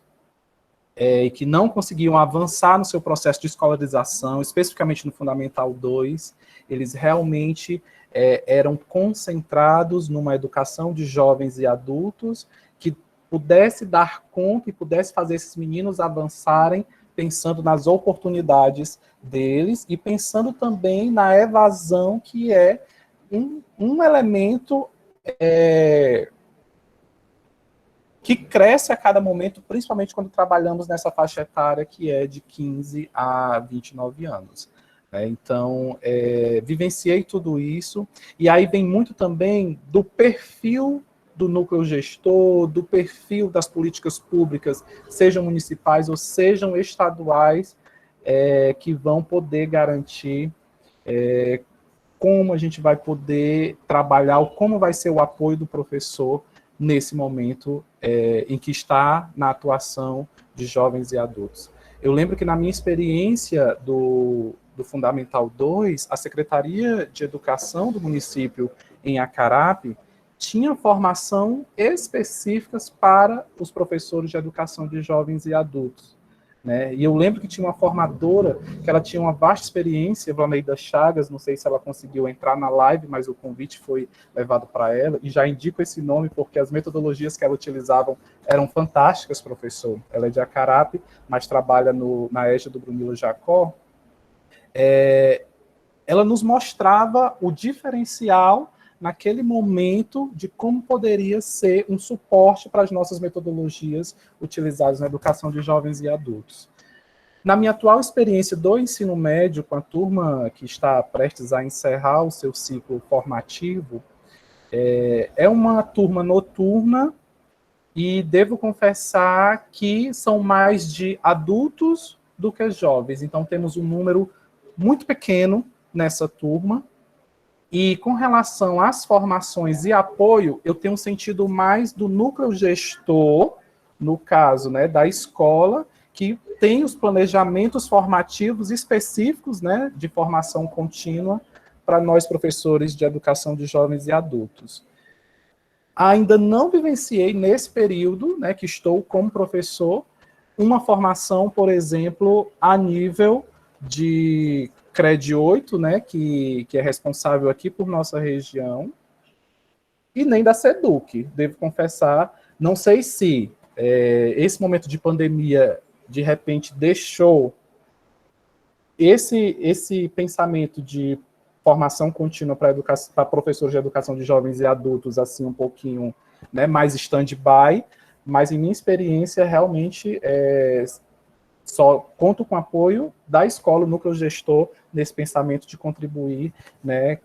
e que não conseguiam avançar no seu processo de escolarização, especificamente no Fundamental 2, eles realmente eram concentrados numa educação de jovens e adultos que pudesse dar conta e pudesse fazer esses meninos avançarem pensando nas oportunidades deles e pensando também na evasão, que é um elemento que cresce a cada momento, principalmente quando trabalhamos nessa faixa etária que é de 15 a 29 anos. Então, vivenciei tudo isso, e aí vem muito também do perfil do núcleo gestor, do perfil das políticas públicas, sejam municipais ou sejam estaduais, que vão poder garantir como a gente vai poder trabalhar, como vai ser o apoio do professor nesse momento em que está na atuação de jovens e adultos. Eu lembro que na minha experiência do Fundamental 2, a Secretaria de Educação do município em Acarape tinha formação específicas para os professores de educação de jovens e adultos, né? E eu lembro que tinha uma formadora que ela tinha uma vasta experiência, Vlaneida Chagas, não sei se ela conseguiu entrar na live, mas o convite foi levado para ela, e já indico esse nome porque as metodologias que ela utilizava eram fantásticas, professor. Ela é de Acarape, mas trabalha na égide do Brunilo Jacó. Ela nos mostrava o diferencial naquele momento de como poderia ser um suporte para as nossas metodologias utilizadas na educação de jovens e adultos. Na minha atual experiência do ensino médio, com a turma que está prestes a encerrar o seu ciclo formativo, é uma turma noturna e devo confessar que são mais de adultos do que jovens. Então, temos um número muito pequeno nessa turma. E com relação às formações e apoio, eu tenho sentido mais do núcleo gestor, no caso, né, da escola, que tem os planejamentos formativos específicos, né, de formação contínua para nós professores de educação de jovens e adultos. Ainda não vivenciei nesse período, né, que estou como professor, uma formação, por exemplo, a nível de CRED 8, né, que é responsável aqui por nossa região, e nem da SEDUC, devo confessar. Não sei se esse momento de pandemia, de repente, deixou esse pensamento de formação contínua para professores de educação de jovens e adultos, assim, um pouquinho, né, mais stand-by, mas, em minha experiência, realmente, só conto com o apoio da escola, o núcleo gestor, nesse pensamento de contribuir, né,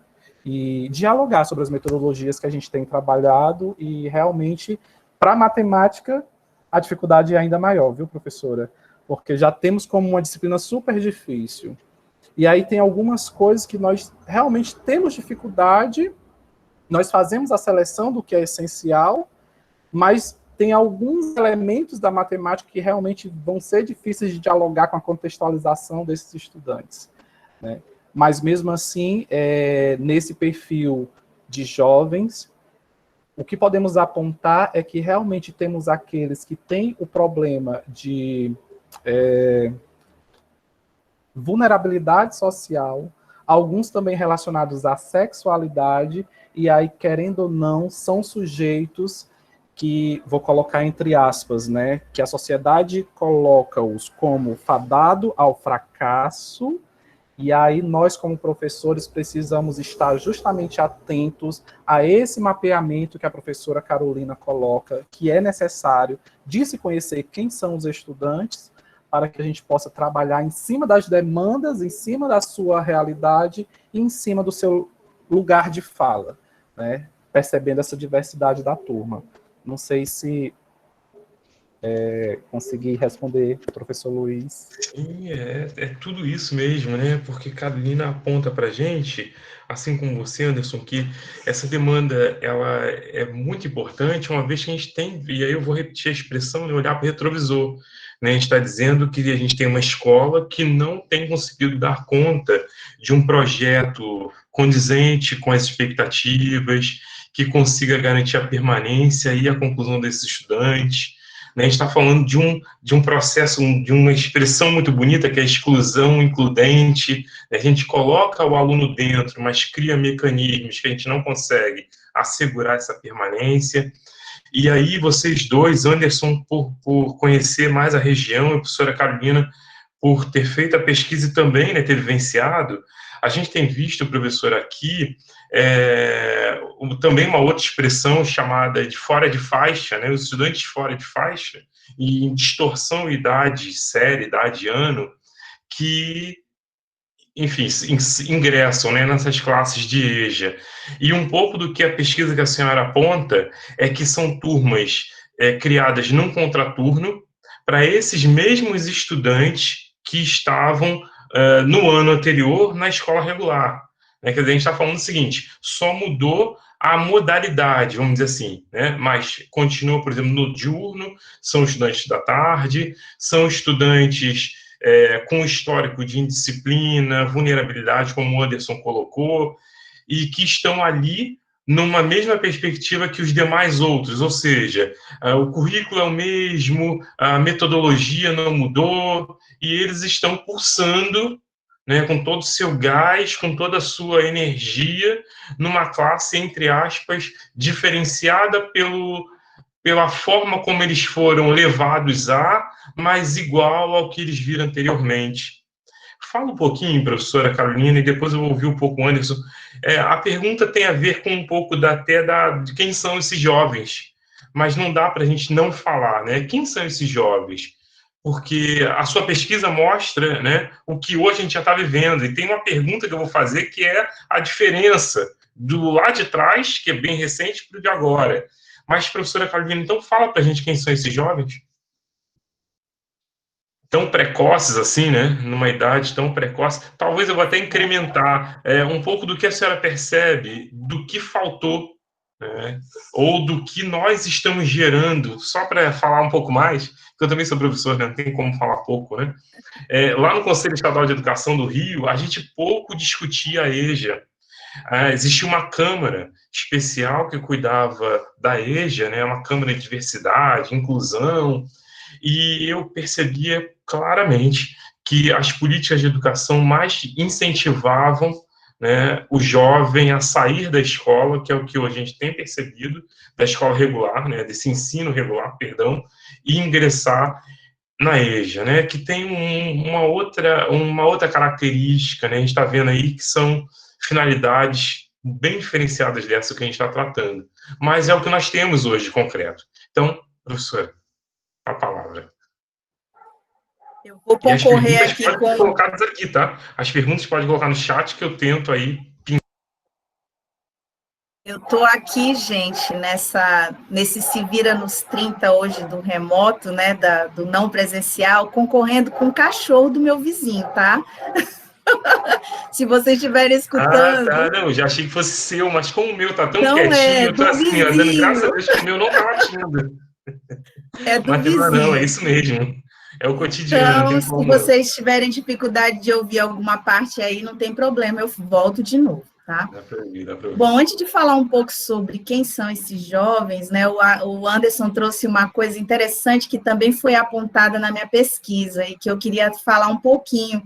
e dialogar sobre as metodologias que a gente tem trabalhado, e realmente, para a matemática, a dificuldade é ainda maior, viu, professora? Porque já temos como uma disciplina super difícil. E aí tem algumas coisas que nós realmente temos dificuldade, nós fazemos a seleção do que é essencial, mas tem alguns elementos da matemática que realmente vão ser difíceis de dialogar com a contextualização desses estudantes, né? Mas, mesmo assim, nesse perfil de jovens, o que podemos apontar é que realmente temos aqueles que têm o problema de vulnerabilidade social, alguns também relacionados à sexualidade, e aí, querendo ou não, são sujeitos que, vou colocar entre aspas, né, que a sociedade coloca-os como fadado ao fracasso, e aí nós, como professores, precisamos estar justamente atentos a esse mapeamento que a professora Carolina coloca, que é necessário de se conhecer quem são os estudantes, para que a gente possa trabalhar em cima das demandas, em cima da sua realidade e em cima do seu lugar de fala, né, percebendo essa diversidade da turma. Não sei se consegui responder, professor Luiz. Sim, é tudo isso mesmo, né? Porque Carolina aponta para a gente, assim como você, Anderson, que essa demanda ela é muito importante, uma vez que a gente tem, e aí eu vou repetir a expressão, de olhar para o retrovisor. Né? A gente está dizendo que a gente tem uma escola que não tem conseguido dar conta de um projeto condizente com as expectativas, que consiga garantir a permanência e a conclusão desses estudantes. Né? A gente está falando de um processo, de uma expressão muito bonita, que é a exclusão includente. A gente coloca o aluno dentro, mas cria mecanismos que a gente não consegue assegurar essa permanência. E aí, vocês dois, Anderson, por conhecer mais a região, e a professora Carolina, por ter feito a pesquisa e também, né, ter vivenciado, a gente tem visto, professor, aqui, também uma outra expressão chamada de fora de faixa, né, os estudantes fora de faixa, e em distorção idade, série, idade, ano, que, enfim, ingressam, né, nessas classes de EJA. E um pouco do que a pesquisa que a senhora aponta é que são turmas criadas num contraturno para esses mesmos estudantes que estavam no ano anterior na escola regular. Né? Quer dizer, a gente está falando o seguinte, só mudou a modalidade, vamos dizer assim, né? Mas continua, por exemplo, no diurno, são estudantes da tarde, são estudantes com histórico de indisciplina, vulnerabilidade, como o Anderson colocou, e que estão ali numa mesma perspectiva que os demais outros, ou seja, o currículo é o mesmo, a metodologia não mudou, e eles estão cursando, né, com todo o seu gás, com toda a sua energia, numa classe, entre aspas, diferenciada pela forma como eles foram levados mas igual ao que eles viram anteriormente. Fala um pouquinho, professora Carolina, e depois eu vou ouvir um pouco o Anderson. A pergunta tem a ver com um pouco de quem são esses jovens, mas não dá para a gente não falar, né? Quem são esses jovens? Porque a sua pesquisa mostra, né, o que hoje a gente já está vivendo, e tem uma pergunta que eu vou fazer, que é a diferença do lá de trás, que é bem recente, para o de agora. Mas, professora Carolina, então fala para a gente quem são esses jovens? Tão precoces assim, né? Numa idade tão precoce. Talvez eu vou até incrementar um pouco do que a senhora percebe, do que faltou, né? Ou do que nós estamos gerando, só para falar um pouco mais, porque eu também sou professor, né? Não tem como falar pouco, né? Lá no Conselho Estadual de Educação do Rio, a gente pouco discutia a EJA. Existia uma câmara especial que cuidava da EJA, né? Uma câmara de diversidade, inclusão, e eu percebia claramente que as políticas de educação mais incentivavam, né, o jovem a sair da escola, que é o que a gente tem percebido, da escola regular, né, desse ensino regular, perdão, e ingressar na EJA, né, que tem uma outra característica, né, a gente está vendo aí que são finalidades bem diferenciadas dessa que a gente está tratando, mas é o que nós temos hoje de concreto. Então, professora, a palavra. Eu vou concorrer aqui podem ser colocadas aqui, tá? As perguntas podem colocar no chat que eu tento aí. Eu estou aqui, gente, nesse Se Vira nos 30 hoje do remoto, né, do não presencial, concorrendo com o cachorro do meu vizinho, tá? Se vocês estiverem escutando... Ah, tá, não, já achei que fosse seu, mas como o meu tá tão não quietinho, eu tô assim, vizinho. dando graças a Deus que o meu não tá latindo. É do mas vizinho. Não, é isso mesmo. É o cotidiano. Então, se vocês tiverem dificuldade de ouvir alguma parte aí, não tem problema, eu volto de novo, tá? Dá pra ouvir. Bom, antes de falar um pouco sobre quem são esses jovens, né, o Anderson trouxe uma coisa interessante que também foi apontada na minha pesquisa e que eu queria falar um pouquinho,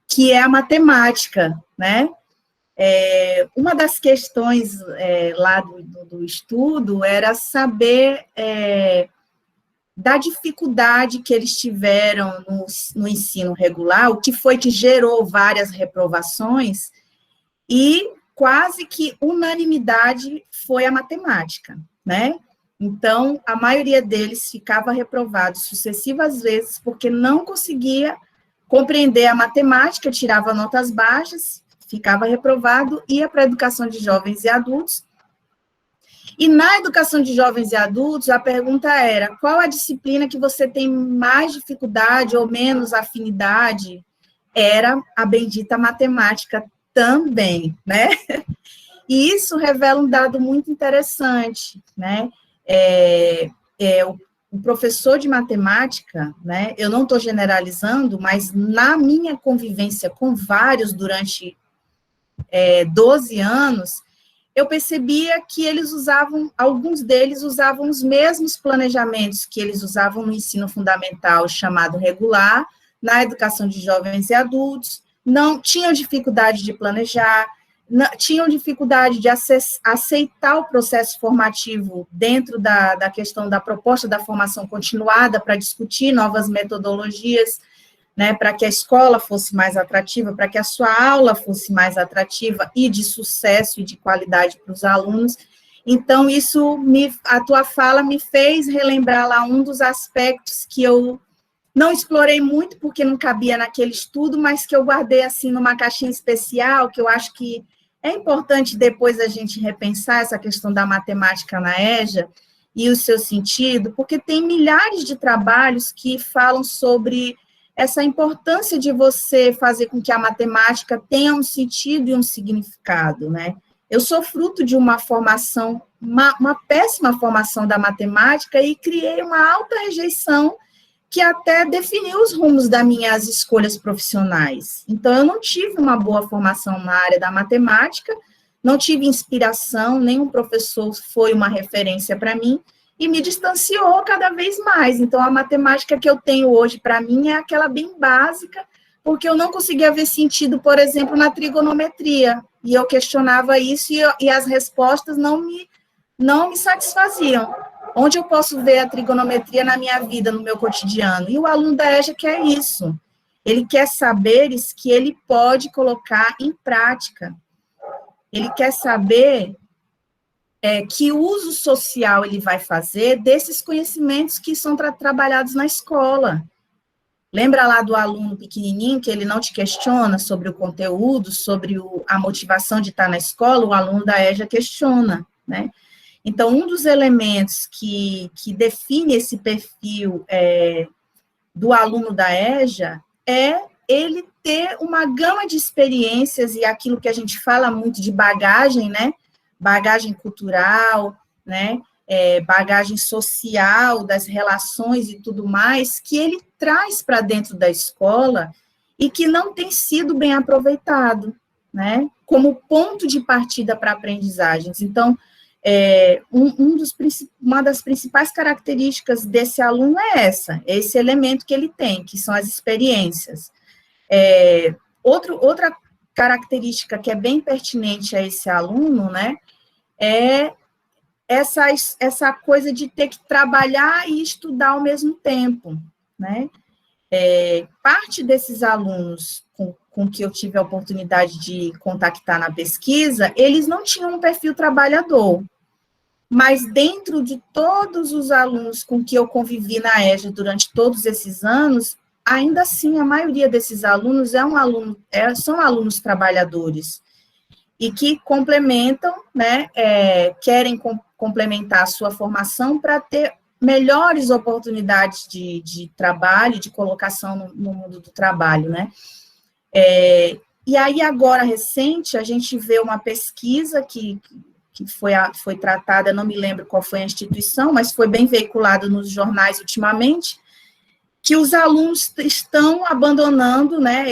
que é a matemática, né? Uma das questões lá do estudo era saber da dificuldade que eles tiveram no ensino regular, o que foi que gerou várias reprovações, e quase que unanimidade foi a matemática, né? Então, a maioria deles ficava reprovado sucessivas vezes porque não conseguia compreender a matemática, tirava notas baixas, ficava reprovado, ia para a educação de jovens e adultos. E na educação de jovens e adultos, a pergunta era: qual a disciplina que você tem mais dificuldade ou menos afinidade? Era a bendita matemática também, né? E isso revela um dado muito interessante, né? O professor de matemática, né? Eu não estou generalizando, mas na minha convivência com vários durante 12 anos, eu percebia que alguns deles usavam os mesmos planejamentos que eles usavam no ensino fundamental, chamado regular, na educação de jovens e adultos, não tinham dificuldade de planejar, tinham dificuldade de aceitar o processo formativo dentro da questão da proposta da formação continuada para discutir novas metodologias, né, para que a escola fosse mais atrativa, para que a sua aula fosse mais atrativa e de sucesso e de qualidade para os alunos. Então, a tua fala me fez relembrar lá um dos aspectos que eu não explorei muito, porque não cabia naquele estudo, mas que eu guardei, assim, numa caixinha especial, que eu acho que é importante depois a gente repensar essa questão da matemática na EJA e o seu sentido, porque tem milhares de trabalhos que falam sobre essa importância de você fazer com que a matemática tenha um sentido e um significado, né? Eu sou fruto de uma formação, uma péssima formação da matemática e criei uma alta rejeição que até definiu os rumos das minhas escolhas profissionais. Então, eu não tive uma boa formação na área da matemática, não tive inspiração, nenhum professor foi uma referência para mim, e me distanciou cada vez mais. Então, a matemática que eu tenho hoje, para mim, é aquela bem básica, porque eu não conseguia ver sentido, por exemplo, na trigonometria, e eu questionava isso, e as respostas não me satisfaziam. Onde eu posso ver a trigonometria na minha vida, no meu cotidiano? E o aluno da EJA quer isso. Ele quer saberes que ele pode colocar em prática. Ele quer saber que uso social ele vai fazer desses conhecimentos que são trabalhados na escola. Lembra lá do aluno pequenininho, que ele não te questiona sobre o conteúdo, sobre a motivação de estar na escola? O aluno da EJA questiona, né? Então, um dos elementos que define esse perfil do aluno da EJA é ele ter uma gama de experiências, e aquilo que a gente fala muito de bagagem, né? Bagagem cultural, né? Bagagem social, das relações e tudo mais, que ele traz para dentro da escola e que não tem sido bem aproveitado, né? Como ponto de partida para aprendizagens. Então, uma das principais características desse aluno é esse elemento que ele tem, que são as experiências. Outra característica que é bem pertinente a esse aluno, né, é essa coisa de ter que trabalhar e estudar ao mesmo tempo, né? Parte desses alunos com que eu tive a oportunidade de contactar na pesquisa, eles não tinham um perfil trabalhador, mas dentro de todos os alunos com que eu convivi na EJA durante todos esses anos, ainda assim, a maioria desses alunos são alunos trabalhadores, e que complementam, né, querem complementar a sua formação para ter melhores oportunidades de trabalho, de colocação no mundo do trabalho, né. E aí, agora, recente, a gente vê uma pesquisa que foi tratada, não me lembro qual foi a instituição, mas foi bem veiculado nos jornais ultimamente, que os alunos estão abandonando, né,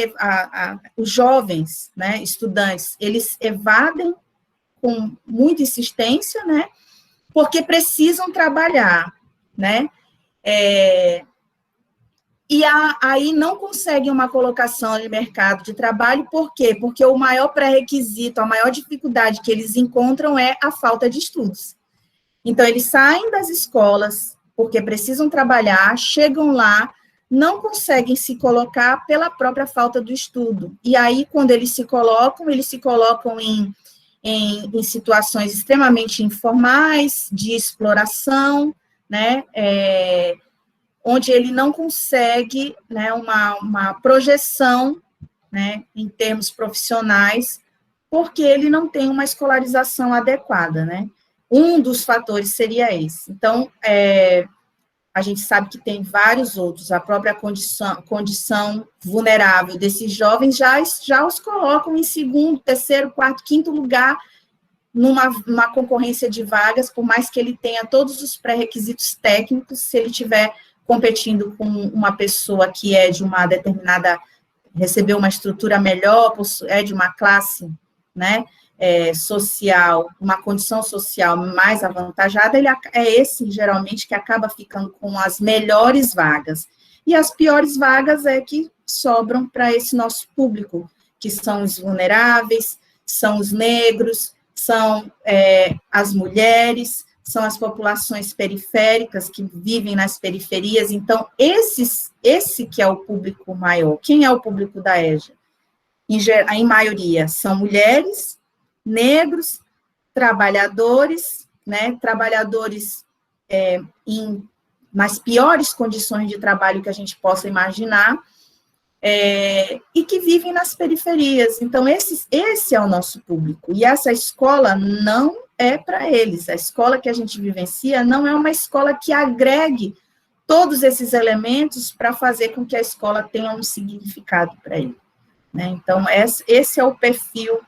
os jovens, né, estudantes, eles evadem com muita insistência, né, porque precisam trabalhar, né, e aí não conseguem uma colocação no mercado de trabalho. Por quê? Porque o maior pré-requisito, a maior dificuldade que eles encontram é a falta de estudos. Então, eles saem das escolas porque precisam trabalhar, chegam lá, não conseguem se colocar pela própria falta do estudo. E aí, quando eles se colocam em situações extremamente informais, de exploração, né, onde ele não consegue, né, uma projeção, né, em termos profissionais, porque ele não tem uma escolarização adequada, né. Um dos fatores seria esse. Então, a gente sabe que tem vários outros, a própria condição vulnerável desses jovens já os colocam em segundo, terceiro, quarto, quinto lugar numa concorrência de vagas, por mais que ele tenha todos os pré-requisitos técnicos, se ele tiver competindo com uma pessoa que é de uma determinada, recebeu uma estrutura melhor, é de uma classe, né, social, uma condição social mais avantajada, esse, geralmente, que acaba ficando com as melhores vagas. E as piores vagas que sobram para esse nosso público, que são os vulneráveis, são os negros, são as mulheres, são as populações periféricas que vivem nas periferias. Então, esse que é o público maior. Quem é o público da EJA? Em maioria, são mulheres, negros, trabalhadores, né, trabalhadores nas piores condições de trabalho que a gente possa imaginar, e que vivem nas periferias. Então, esse é o nosso público, e essa escola não é para eles. A escola que a gente vivencia não é uma escola que agregue todos esses elementos para fazer com que a escola tenha um significado para ele, né? Então, esse é o perfil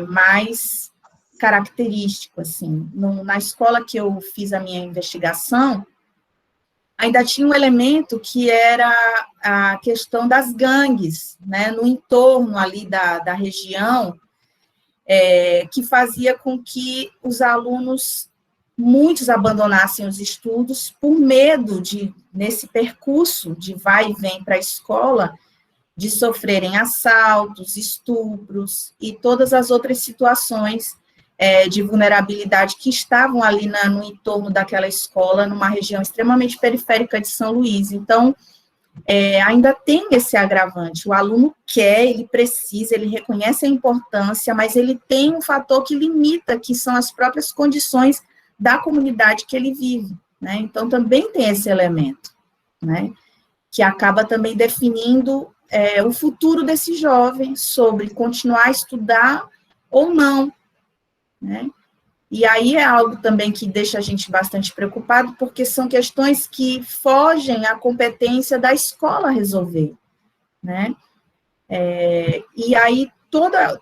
mais característico, assim. Na escola que eu fiz a minha investigação, ainda tinha um elemento que era a questão das gangues, né, no entorno ali da região. que fazia com que os alunos, muitos abandonassem os estudos por medo de, nesse percurso de vai e vem para a escola, de sofrerem assaltos, estupros e todas as outras situações de vulnerabilidade que estavam ali no entorno daquela escola, numa região extremamente periférica de São Luís. Então, ainda tem esse agravante. O aluno quer, ele precisa, ele reconhece a importância, mas ele tem um fator que limita, que são as próprias condições da comunidade que ele vive, né? Então, também tem esse elemento, né? Que acaba também definindo o futuro desse jovem sobre continuar a estudar ou não, né? E aí é algo também que deixa a gente bastante preocupado, porque são questões que fogem à competência da escola resolver, né? E aí toda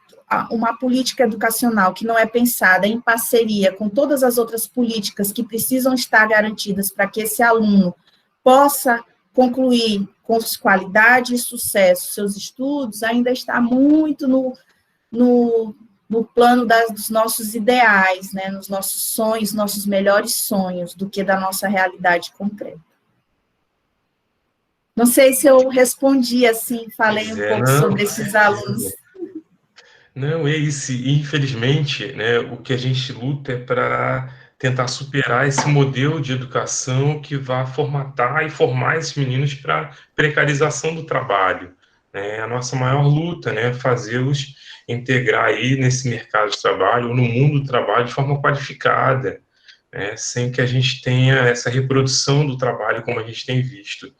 uma política educacional que não é pensada em parceria com todas as outras políticas que precisam estar garantidas para que esse aluno possa concluir com qualidade e sucesso seus estudos, ainda está muito no plano dos nossos ideais, né, nos nossos sonhos, nossos melhores sonhos, do que da nossa realidade concreta. Não sei se eu respondi assim, falei um pouco sobre esses alunos. Não, é isso. Infelizmente, né, o que a gente luta é para tentar superar esse modelo de educação que vai formatar e formar esses meninos para precarização do trabalho. Né? A nossa maior luta, né, fazê-los integrar aí nesse mercado de trabalho, ou no mundo do trabalho, de forma qualificada, né, sem que a gente tenha essa reprodução do trabalho como a gente tem visto.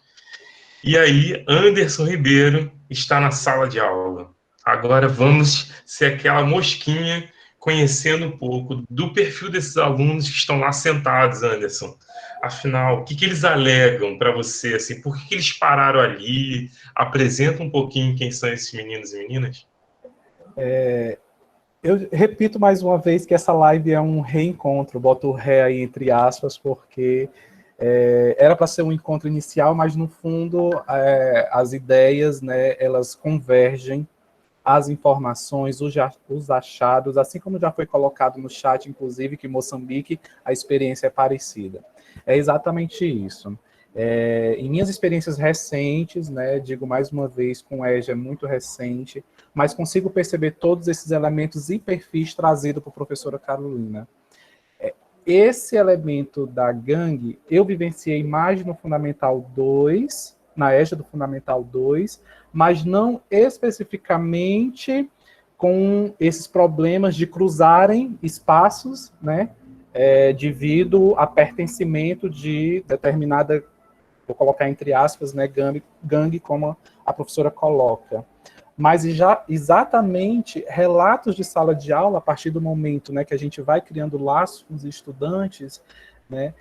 E aí, Anderson Ribeiro está na sala de aula. Agora vamos ser aquela mosquinha, conhecendo um pouco do perfil desses alunos que estão lá sentados, Anderson. Afinal, o que eles alegam para você? Assim, por que eles pararam ali? Apresenta um pouquinho quem são esses meninos e meninas. Eu repito mais uma vez que essa live é um reencontro, boto o ré aí entre aspas, porque era para ser um encontro inicial, mas no fundo as ideias, né, elas convergem, as informações, os achados, assim como já foi colocado no chat, inclusive, que em Moçambique a experiência é parecida. É exatamente isso. Em minhas experiências recentes, né, digo mais uma vez, com o EJA é muito recente, mas consigo perceber todos esses elementos e perfis trazidos por professora Carolina. Esse elemento da gangue, eu vivenciei mais no Fundamental 2, na EJA do Fundamental 2, mas não especificamente com esses problemas de cruzarem espaços, né, devido a pertencimento de determinada, vou colocar entre aspas, né, gangue, como a professora coloca. Mas já exatamente relatos de sala de aula, a partir do momento, né, que a gente vai criando laços com os estudantes, né,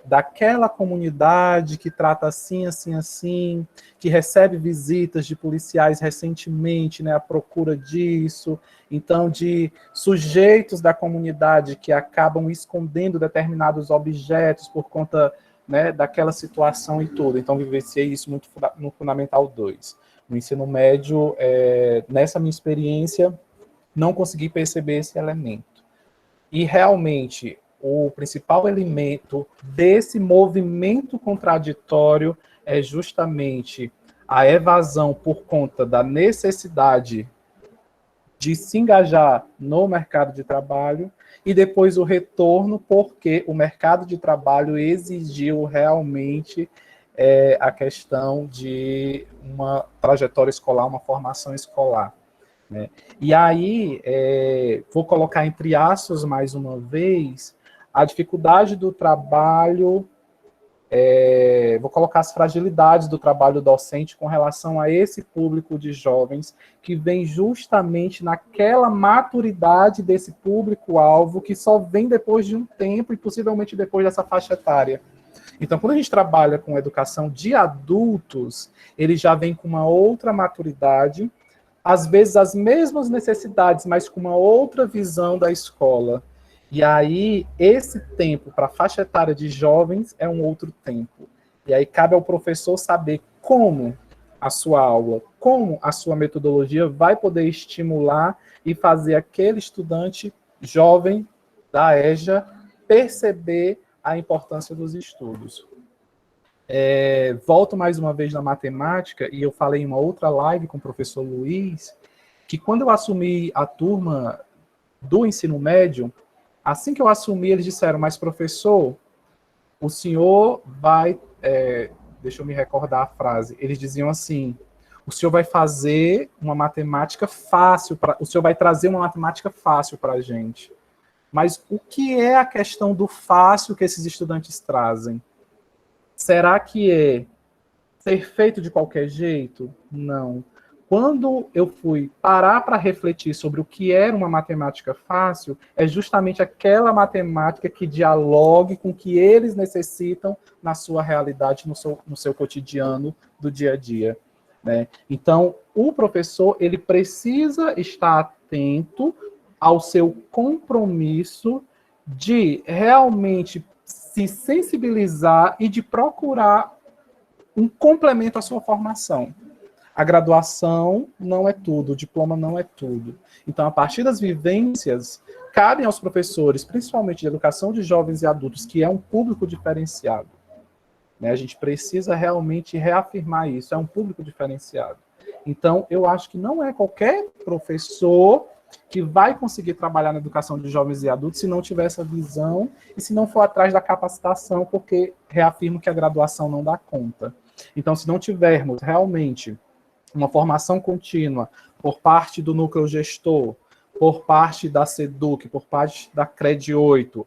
daquela comunidade que trata assim, assim, assim, que recebe visitas de policiais recentemente, né, à procura disso, então de sujeitos da comunidade que acabam escondendo determinados objetos por conta, né, daquela situação e tudo. Então vivenciei isso muito no Fundamental 2. No ensino médio, nessa minha experiência, não consegui perceber esse elemento. E realmente o principal elemento desse movimento contraditório é justamente a evasão por conta da necessidade de se engajar no mercado de trabalho e depois o retorno porque o mercado de trabalho exigiu realmente a questão de uma trajetória escolar, uma formação escolar. Né? E aí, vou colocar entre aspas mais uma vez, a dificuldade do trabalho, vou colocar as fragilidades do trabalho docente com relação a esse público de jovens que vem justamente naquela maturidade desse público-alvo que só vem depois de um tempo e possivelmente depois dessa faixa etária. Então, quando a gente trabalha com educação de adultos, ele já vem com uma outra maturidade, às vezes as mesmas necessidades, mas com uma outra visão da escola. E aí, esse tempo para a faixa etária de jovens é um outro tempo. E aí cabe ao professor saber como a sua aula como a sua metodologia vai poder estimular e fazer aquele estudante jovem da EJA perceber a importância dos estudos. Volto mais uma vez na matemática, e eu falei em uma outra live com o professor Luiz, que quando eu assumi a turma do ensino médio, assim que eu assumi, eles disseram, mas professor, o senhor vai... deixa eu me recordar a frase. Eles diziam assim, o senhor vai fazer uma matemática fácil, o senhor vai trazer uma matemática fácil para a gente. Mas o que é a questão do fácil que esses estudantes trazem? Será que é ser feito de qualquer jeito? Não. Quando eu fui parar para refletir sobre o que era uma matemática fácil, é justamente aquela matemática que dialogue com o que eles necessitam na sua realidade, no seu cotidiano do dia a dia, né? Então, o professor, ele precisa estar atento ao seu compromisso de realmente se sensibilizar e de procurar um complemento à sua formação. A graduação não é tudo, o diploma não é tudo. Então, a partir das vivências, cabem aos professores, principalmente de educação de jovens e adultos, que é um público diferenciado, né? A gente precisa realmente reafirmar isso, é um público diferenciado. Então, eu acho que não é qualquer professor que vai conseguir trabalhar na educação de jovens e adultos se não tiver essa visão e se não for atrás da capacitação, porque reafirmo que a graduação não dá conta. Então, se não tivermos realmente uma formação contínua por parte do núcleo gestor, por parte da SEDUC, por parte da CRED 8,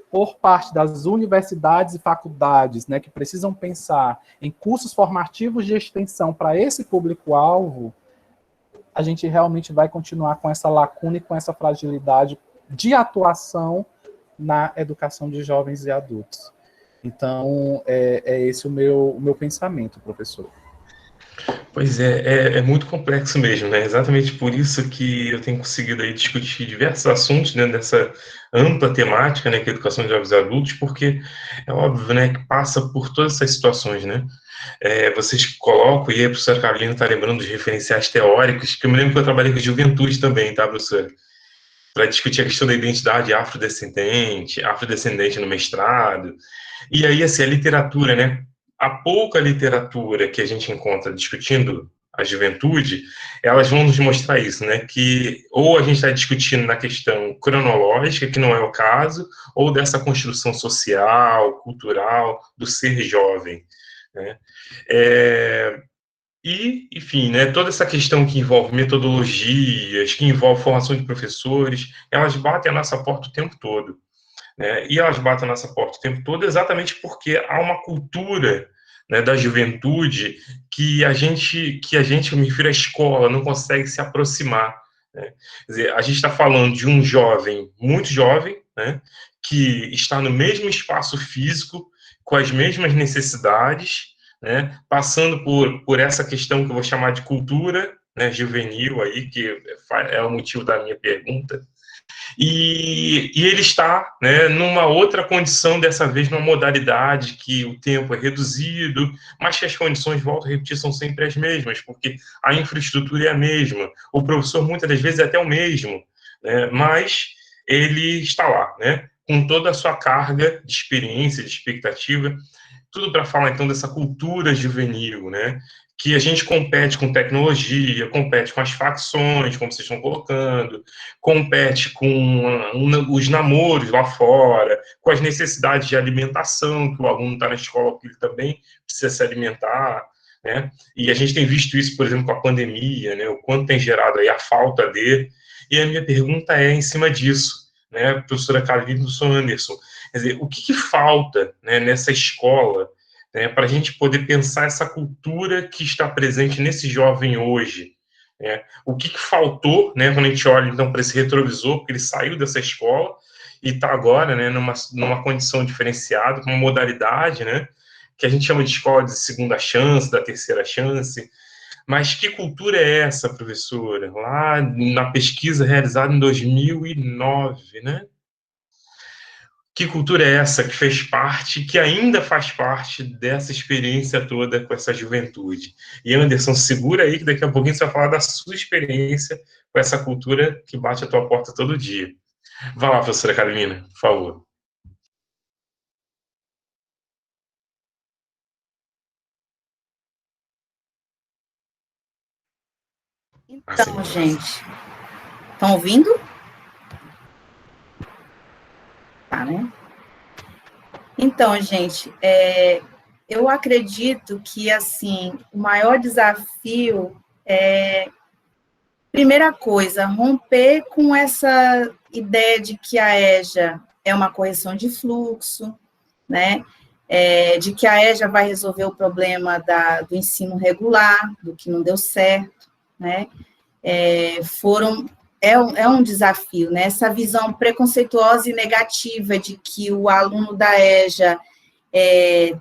por parte das universidades e faculdades, né, que precisam pensar em cursos formativos de extensão para esse público-alvo, a gente realmente vai continuar com essa lacuna e com essa fragilidade de atuação na educação de jovens e adultos. Então, é esse o meu pensamento, professor. Pois é muito complexo mesmo, né? Exatamente por isso que eu tenho conseguido aí discutir diversos assuntos dentro dessa ampla temática, né, que é a educação de jovens e adultos, porque é óbvio, né, que passa por todas essas situações, né? Vocês colocam, e aí a professora Carolina está lembrando dos referenciais teóricos, que eu me lembro que eu trabalhei com juventude também, tá, professora? Para discutir a questão da identidade afrodescendente no mestrado. E aí, assim, a literatura, né? A pouca literatura que a gente encontra discutindo a juventude, elas vão nos mostrar isso, né? Que ou a gente está discutindo na questão cronológica, que não é o caso, ou dessa construção social, cultural, do ser jovem, né? E, enfim, né, toda essa questão que envolve metodologias, que envolve formação de professores, elas batem a nossa porta o tempo todo, né? E elas batem a nossa porta o tempo todo exatamente porque há uma cultura, né, da juventude eu me refiro à escola, não consegue se aproximar, né? Quer dizer, a gente está falando de um jovem, muito jovem, né, que está no mesmo espaço físico, com as mesmas necessidades, né, passando por essa questão que eu vou chamar de cultura, né, juvenil aí, que é o motivo da minha pergunta, e ele está, né, numa outra condição, dessa vez numa modalidade que o tempo é reduzido, mas que as condições, volto a repetir, são sempre as mesmas, porque a infraestrutura é a mesma, o professor muitas das vezes é até o mesmo, né, mas ele está lá, né, com toda a sua carga de experiência, de expectativa, tudo para falar então dessa cultura juvenil, né? Que a gente compete com tecnologia, compete com as facções, como vocês estão colocando, compete com os namoros lá fora, com as necessidades de alimentação, que o aluno está na escola, porque ele também precisa se alimentar, né? E a gente tem visto isso, por exemplo, com a pandemia, né? O quanto tem gerado aí a falta de... E a minha pergunta é em cima disso, né, professora Carolina e professor Anderson? Quer dizer, o que falta, né, nessa escola, né, para a gente poder pensar essa cultura que está presente nesse jovem hoje? Né? O que faltou, né, quando a gente olha então para esse retrovisor, porque ele saiu dessa escola e está agora, né, numa condição diferenciada, com uma modalidade, né, que a gente chama de escola de segunda chance, da terceira chance. Mas que cultura é essa, professora? Lá na pesquisa realizada em 2009, né? Que cultura é essa que fez parte, que ainda faz parte dessa experiência toda com essa juventude? E Anderson, segura aí que daqui a pouquinho você vai falar da sua experiência com essa cultura que bate a tua porta todo dia. Vai lá, professora Carolina, por favor. Então, gente, estão ouvindo? Tá, né? Então, gente, eu acredito que, assim, o maior desafio é, primeira coisa, romper com essa ideia de que a EJA é uma correção de fluxo, né? De que a EJA vai resolver o problema do ensino regular, do que não deu certo, né? É um desafio, né? Essa visão preconceituosa e negativa de que o aluno da EJA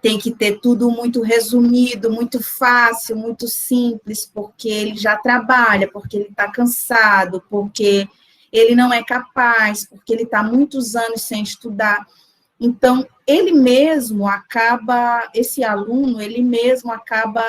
tem que ter tudo muito resumido, muito fácil, muito simples, porque ele já trabalha, porque ele está cansado, porque ele não é capaz, porque ele está muitos anos sem estudar. Então, esse aluno, ele mesmo acaba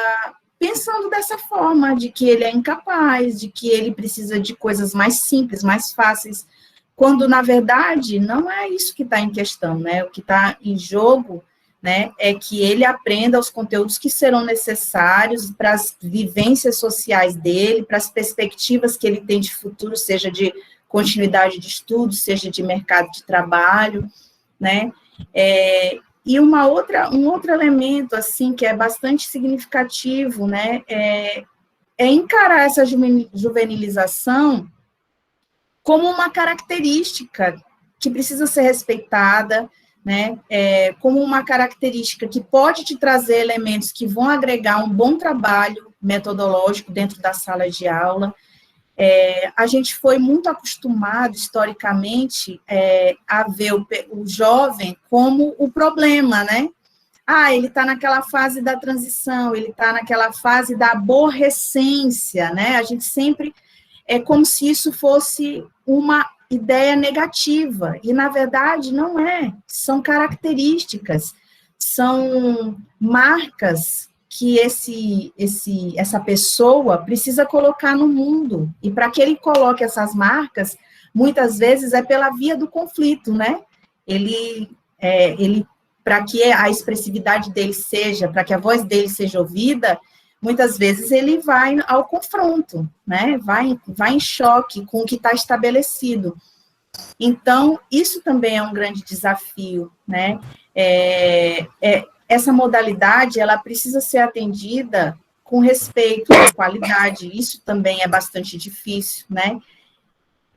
pensando dessa forma, de que ele é incapaz, de que ele precisa de coisas mais simples, mais fáceis, quando, na verdade, não é isso que está em questão, né? O que está em jogo, né, é que ele aprenda os conteúdos que serão necessários para as vivências sociais dele, para as perspectivas que ele tem de futuro, seja de continuidade de estudo, seja de mercado de trabalho, né? E um outro elemento, assim, que é bastante significativo, né, é encarar essa juvenilização como uma característica que precisa ser respeitada, né, como uma característica que pode te trazer elementos que vão agregar um bom trabalho metodológico dentro da sala de aula. A gente foi muito acostumado, historicamente, a ver o jovem como o problema, né? Ele está naquela fase da transição, ele está naquela fase da aborrecência, né? A gente sempre é como se isso fosse uma ideia negativa, e na verdade não é, são características, são marcas que essa pessoa precisa colocar no mundo, e para que ele coloque essas marcas, muitas vezes é pela via do conflito, né? Ele para que a expressividade dele para que a voz dele seja ouvida, muitas vezes ele vai ao confronto, né? Vai em choque com o que está estabelecido. Então, isso também é um grande desafio, né? Essa modalidade, ela precisa ser atendida com respeito, com qualidade, isso também é bastante difícil, né?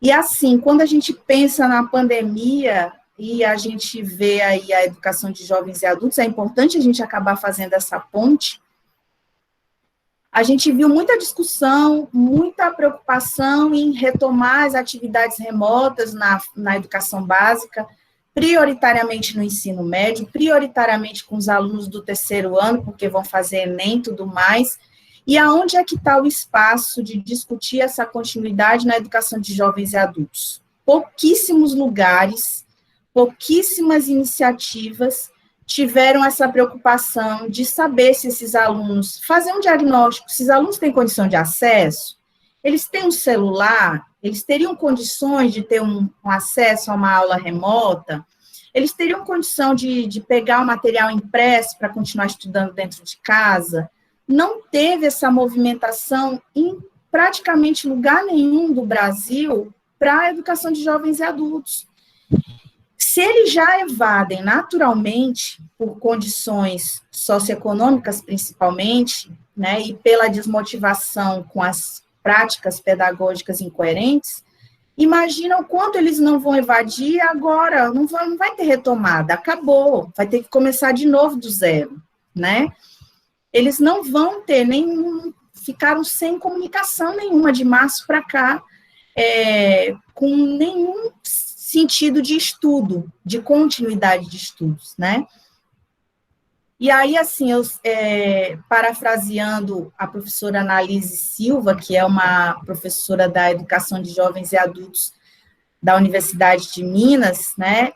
E assim, quando a gente pensa na pandemia e a gente vê aí a educação de jovens e adultos, é importante a gente acabar fazendo essa ponte. A gente viu muita discussão, muita preocupação em retomar as atividades remotas na educação básica, prioritariamente no ensino médio, prioritariamente com os alunos do terceiro ano, porque vão fazer Enem e tudo mais. E aonde é que está o espaço de discutir essa continuidade na educação de jovens e adultos? Pouquíssimos lugares, pouquíssimas iniciativas tiveram essa preocupação de saber se esses alunos, fazer um diagnóstico, se os alunos têm condição de acesso, eles têm um celular, eles teriam condições de ter um acesso a uma aula remota, eles teriam condição de pegar o material impresso para continuar estudando dentro de casa. Não teve essa movimentação em praticamente lugar nenhum do Brasil para a educação de jovens e adultos. Se eles já evadem naturalmente, por condições socioeconômicas principalmente, né, e pela desmotivação com as práticas pedagógicas incoerentes, imagina o quanto eles não vão evadir agora, não vai ter retomada, acabou, vai ter que começar de novo do zero, né? Eles não vão ter ficaram sem comunicação nenhuma de março para cá, com nenhum sentido de estudo, de continuidade de estudos, né? E aí, assim, parafraseando a professora Analise Silva, que é uma professora da Educação de Jovens e Adultos da Universidade de Minas, né,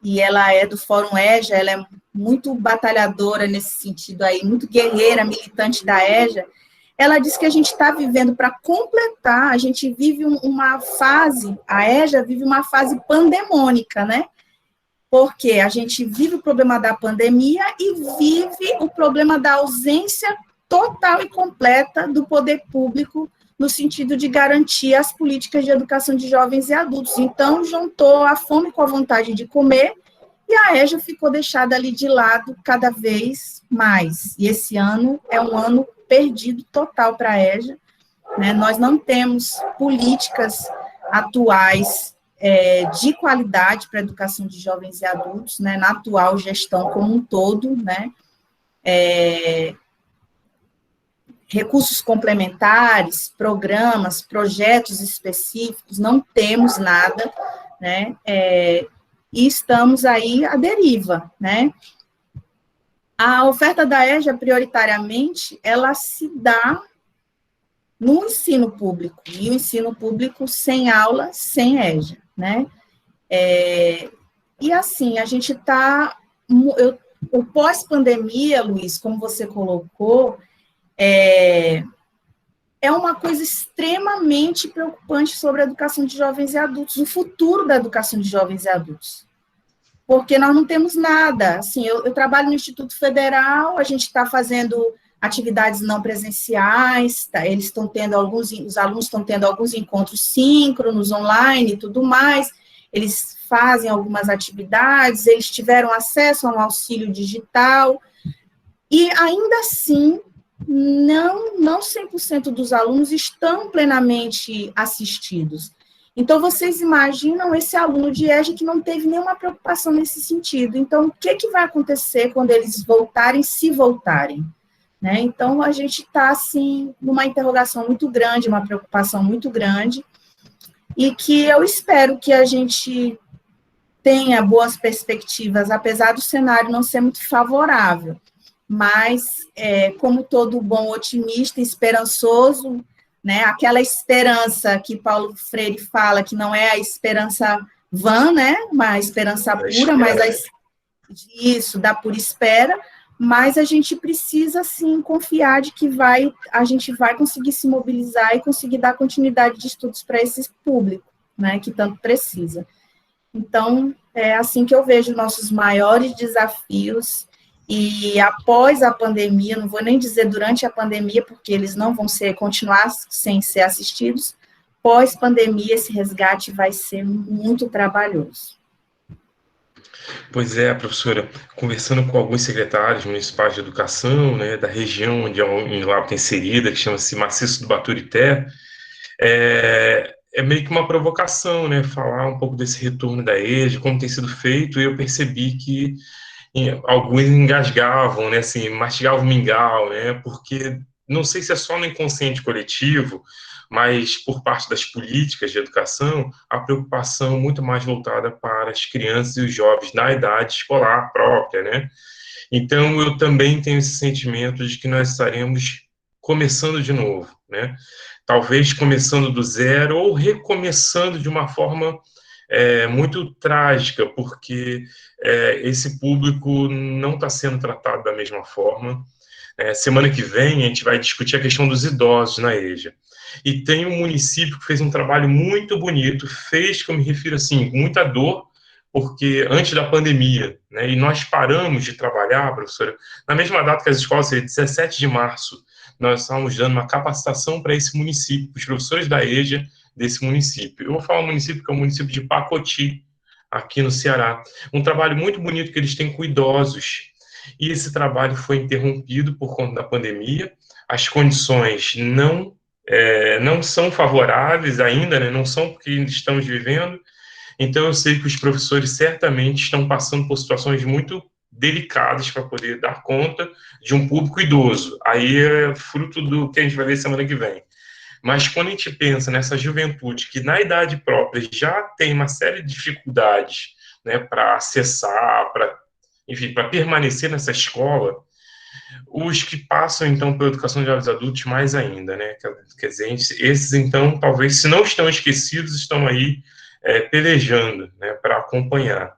e ela é do Fórum EJA, ela é muito batalhadora nesse sentido aí, muito guerreira, militante da EJA. Ela disse que a gente está vivendo, para completar, a gente vive uma fase, a EJA vive uma fase pandemônica, né? Porque a gente vive o problema da pandemia e vive o problema da ausência total e completa do poder público no sentido de garantir as políticas de educação de jovens e adultos. Então, juntou a fome com a vontade de comer, e a EJA ficou deixada ali de lado cada vez mais. E esse ano é um ano perdido total para a EJA, né? Nós não temos políticas atuais de qualidade para a educação de jovens e adultos, né, na atual gestão como um todo, né, recursos complementares, programas, projetos específicos, não temos nada, né, e estamos aí à deriva, né. A oferta da EJA, prioritariamente, ela se dá no ensino público, e o ensino público sem aula, sem EJA, né? E assim, a gente está, o pós-pandemia, Luiz, como você colocou, é uma coisa extremamente preocupante sobre a educação de jovens e adultos, o futuro da educação de jovens e adultos. Porque nós não temos nada, assim, eu trabalho no Instituto Federal, a gente está fazendo atividades não presenciais, tá? Eles estão tendo os alunos estão tendo alguns encontros síncronos, online e tudo mais, eles fazem algumas atividades, eles tiveram acesso a um auxílio digital, e ainda assim, não 100% dos alunos estão plenamente assistidos. Então, vocês imaginam esse aluno de EJA que não teve nenhuma preocupação nesse sentido. Então, o que vai acontecer quando eles voltarem, se voltarem? Né? Então, a gente está, assim, numa interrogação muito grande, uma preocupação muito grande, e que eu espero que a gente tenha boas perspectivas, apesar do cenário não ser muito favorável, mas, como todo bom otimista, esperançoso, né, aquela esperança que Paulo Freire fala, que não é a esperança vã, né, uma esperança pura, mas isso, da pura espera, mas a gente precisa, sim, confiar de que a gente vai conseguir se mobilizar e conseguir dar continuidade de estudos para esse público, né, que tanto precisa. Então, é assim que eu vejo nossos maiores desafios, e após a pandemia, não vou nem dizer durante a pandemia, porque eles não vão continuar sem ser assistidos, pós-pandemia, esse resgate vai ser muito trabalhoso. Pois é, professora, conversando com alguns secretários municipais de educação, né, da região onde a Unilab está inserida, que chama-se Maciço do Baturité, é meio que uma provocação, né, falar um pouco desse retorno da EJA, como tem sido feito, e eu percebi que alguns engasgavam, né, assim, mastigavam mingau, né, porque não sei se é só no inconsciente coletivo, mas por parte das políticas de educação, a preocupação muito mais voltada para as crianças e os jovens na idade escolar própria, né. Então, eu também tenho esse sentimento de que nós estaremos começando de novo, né, talvez começando do zero ou recomeçando de uma forma muito trágica, porque esse público não está sendo tratado da mesma forma. Semana que vem, a gente vai discutir a questão dos idosos na EJA. E tem um município que fez um trabalho muito bonito, que eu me refiro assim, com muita dor, porque antes da pandemia, né, e nós paramos de trabalhar, professora, na mesma data que as escolas, 17 de março, nós estávamos dando uma capacitação para esse município, os professores da EJA, desse município. Eu vou falar um município que é o município de Pacoti, aqui no Ceará. Um trabalho muito bonito que eles têm com idosos. E esse trabalho foi interrompido por conta da pandemia. As condições não são favoráveis ainda, né? Não são porque estamos vivendo. Então, eu sei que os professores certamente estão passando por situações muito delicadas para poder dar conta de um público idoso. Aí é fruto do que a gente vai ver semana que vem. Mas quando a gente pensa nessa juventude que na idade própria já tem uma série de dificuldades, né, para acessar, para permanecer nessa escola, os que passam, então, pela educação de jovens adultos, mais ainda, né? Quer dizer, esses, então, talvez, se não estão esquecidos, estão aí pelejando, né, para acompanhar.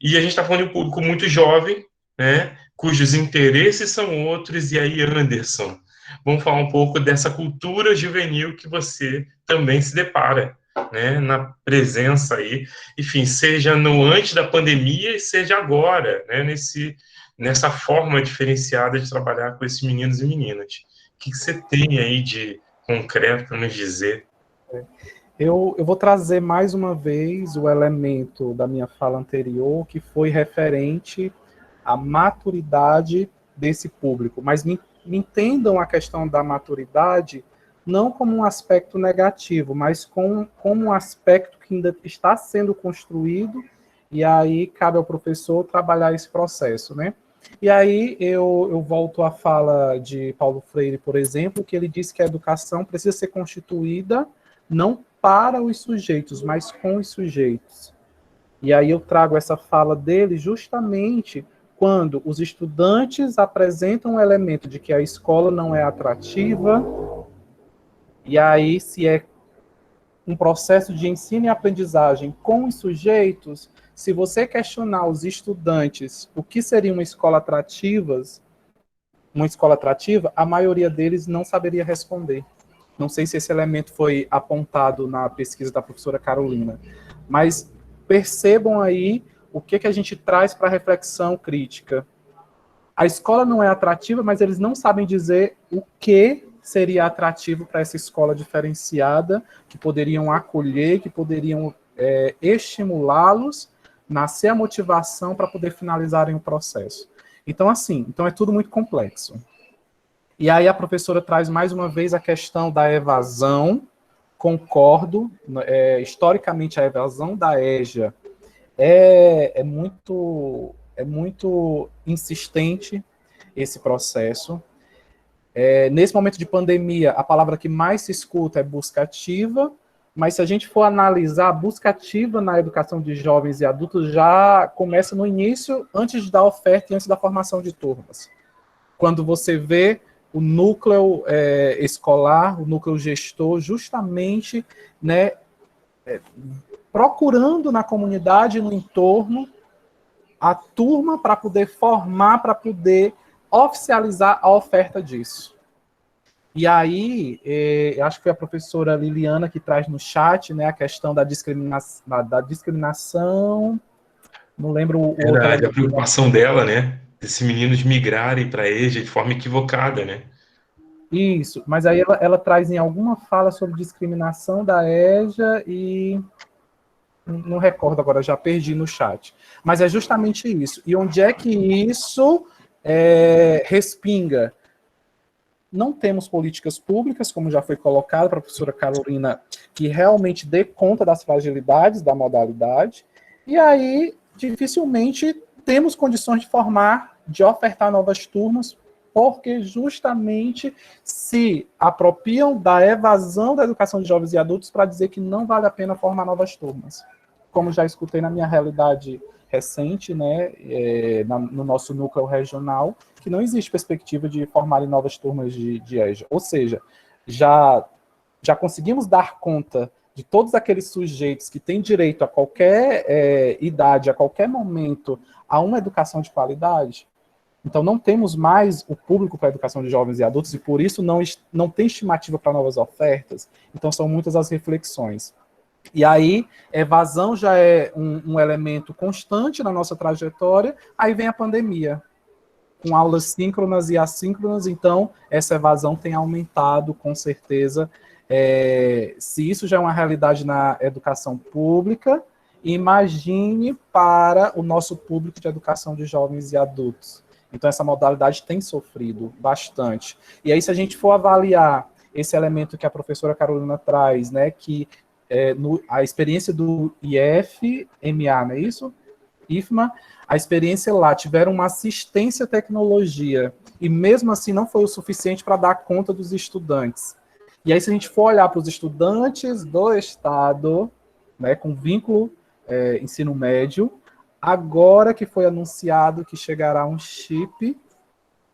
E a gente está falando de um público muito jovem, né, cujos interesses são outros. E aí, Anderson, vamos falar um pouco dessa cultura juvenil que você também se depara, né, na presença aí, enfim, seja no antes da pandemia, seja agora, né, nessa forma diferenciada de trabalhar com esses meninos e meninas. O que você tem aí de concreto para nos dizer? Eu vou trazer mais uma vez o elemento da minha fala anterior, que foi referente à maturidade desse público. Mas me entendam a questão da maturidade não como um aspecto negativo, mas como um aspecto que ainda está sendo construído, e aí cabe ao professor trabalhar esse processo, né? E aí eu volto à fala de Paulo Freire, por exemplo, que ele disse que a educação precisa ser constituída não para os sujeitos, mas com os sujeitos. E aí eu trago essa fala dele justamente quando os estudantes apresentam o elemento de que a escola não é atrativa, e aí se é um processo de ensino e aprendizagem com os sujeitos, se você questionar os estudantes o que seria uma escola atrativa, a maioria deles não saberia responder. Não sei se esse elemento foi apontado na pesquisa da professora Carolina, mas percebam aí o que a gente traz para a reflexão crítica. A escola não é atrativa, mas eles não sabem dizer o que seria atrativo para essa escola diferenciada, que poderiam acolher, que poderiam estimulá-los, nascer a motivação para poder finalizarem o processo. Então, assim, é tudo muito complexo. E aí a professora traz mais uma vez a questão da evasão. Concordo, historicamente a evasão da EJA é muito insistente esse processo. Nesse momento de pandemia, a palavra que mais se escuta é busca ativa, mas se a gente for analisar, a busca ativa na educação de jovens e adultos já começa no início, antes da oferta e antes da formação de turmas. Quando você vê o núcleo escolar, o núcleo gestor, justamente, né, procurando na comunidade, no entorno, a turma para poder formar, para poder oficializar a oferta disso. E aí, acho que foi a professora Liliana que traz no chat, né, a questão da discriminação, não lembro... Verdade, a preocupação dela, né, desses meninos migrarem para a EJA de forma equivocada, né? Isso, mas aí ela traz em alguma fala sobre discriminação da EJA e... não recordo agora, já perdi no chat. Mas é justamente isso. E onde é que isso respinga? Não temos políticas públicas, como já foi colocado para a professora Carolina, que realmente dê conta das fragilidades da modalidade, e aí dificilmente temos condições de formar, de ofertar novas turmas, porque justamente se apropriam da evasão da educação de jovens e adultos para dizer que não vale a pena formar novas turmas. Como já escutei na minha realidade recente, né, no nosso núcleo regional, que não existe perspectiva de formarem novas turmas de EJA. Ou seja, já conseguimos dar conta de todos aqueles sujeitos que têm direito a qualquer idade, a qualquer momento, a uma educação de qualidade. Então, não temos mais o público para a educação de jovens e adultos, e por isso não tem estimativa para novas ofertas. Então, são muitas as reflexões. E aí, evasão já é um elemento constante na nossa trajetória, aí vem a pandemia, com aulas síncronas e assíncronas, então essa evasão tem aumentado, com certeza. Se isso já é uma realidade na educação pública, imagine para o nosso público de educação de jovens e adultos. Então, essa modalidade tem sofrido bastante. E aí, se a gente for avaliar esse elemento que a professora Carolina traz, né, que a experiência do IFMA, não é isso? IFMA, a experiência lá, tiveram uma assistência à tecnologia, e mesmo assim não foi o suficiente para dar conta dos estudantes. E aí, se a gente for olhar para os estudantes do Estado, né, com vínculo ensino médio, agora que foi anunciado que chegará um chip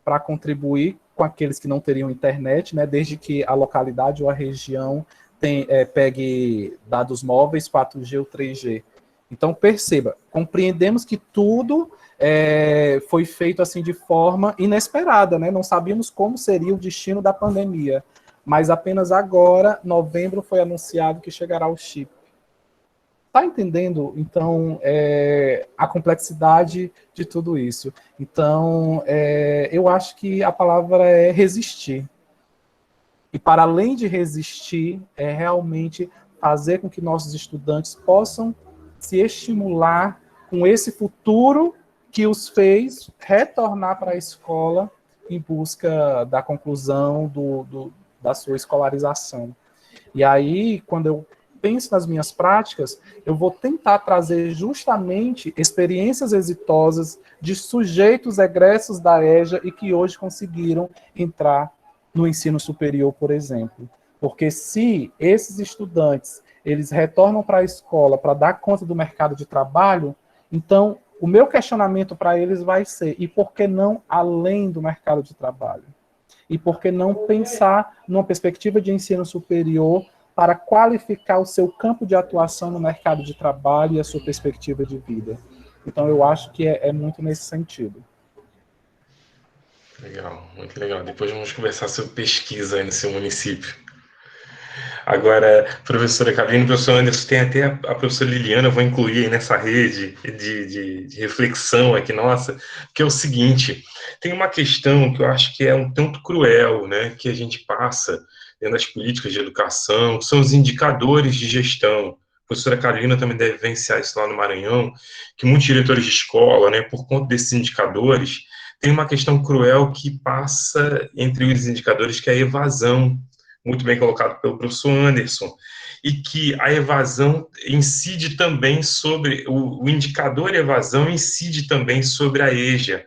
para contribuir com aqueles que não teriam internet, né, desde que a localidade ou a região pegue dados móveis 4G ou 3G. Então, perceba, compreendemos que tudo foi feito assim de forma inesperada, né? Não sabíamos como seria o destino da pandemia, mas apenas agora, novembro, foi anunciado que chegará o chip. Está entendendo, então, a complexidade de tudo isso? Então, eu acho que a palavra é resistir. E para além de resistir, é realmente fazer com que nossos estudantes possam se estimular com esse futuro que os fez retornar para a escola em busca da conclusão da sua escolarização. E aí, quando eu penso nas minhas práticas, eu vou tentar trazer justamente experiências exitosas de sujeitos egressos da EJA e que hoje conseguiram entrar no ensino superior, por exemplo. Porque se esses estudantes eles retornam para a escola para dar conta do mercado de trabalho, então o meu questionamento para eles vai ser: e por que não além do mercado de trabalho? E por que não pensar numa perspectiva de ensino superior para qualificar o seu campo de atuação no mercado de trabalho e a sua perspectiva de vida? Então, eu acho que é muito nesse sentido. Legal, muito legal. Depois vamos conversar sobre pesquisa aí no seu município. Agora, professora Carolina, professor Anderson, tem até a professora Liliana, eu vou incluir aí nessa rede de reflexão aqui, nossa, que é o seguinte: tem uma questão que eu acho que é um tanto cruel, né, que a gente passa dentro das políticas de educação, que são os indicadores de gestão. A professora Carolina também deve vivenciar isso lá no Maranhão, que muitos diretores de escola, né, por conta desses indicadores, tem uma questão cruel que passa entre os indicadores, que é a evasão, muito bem colocado pelo professor Anderson, e que a evasão incide também sobre, o indicador evasão incide também sobre a EJA.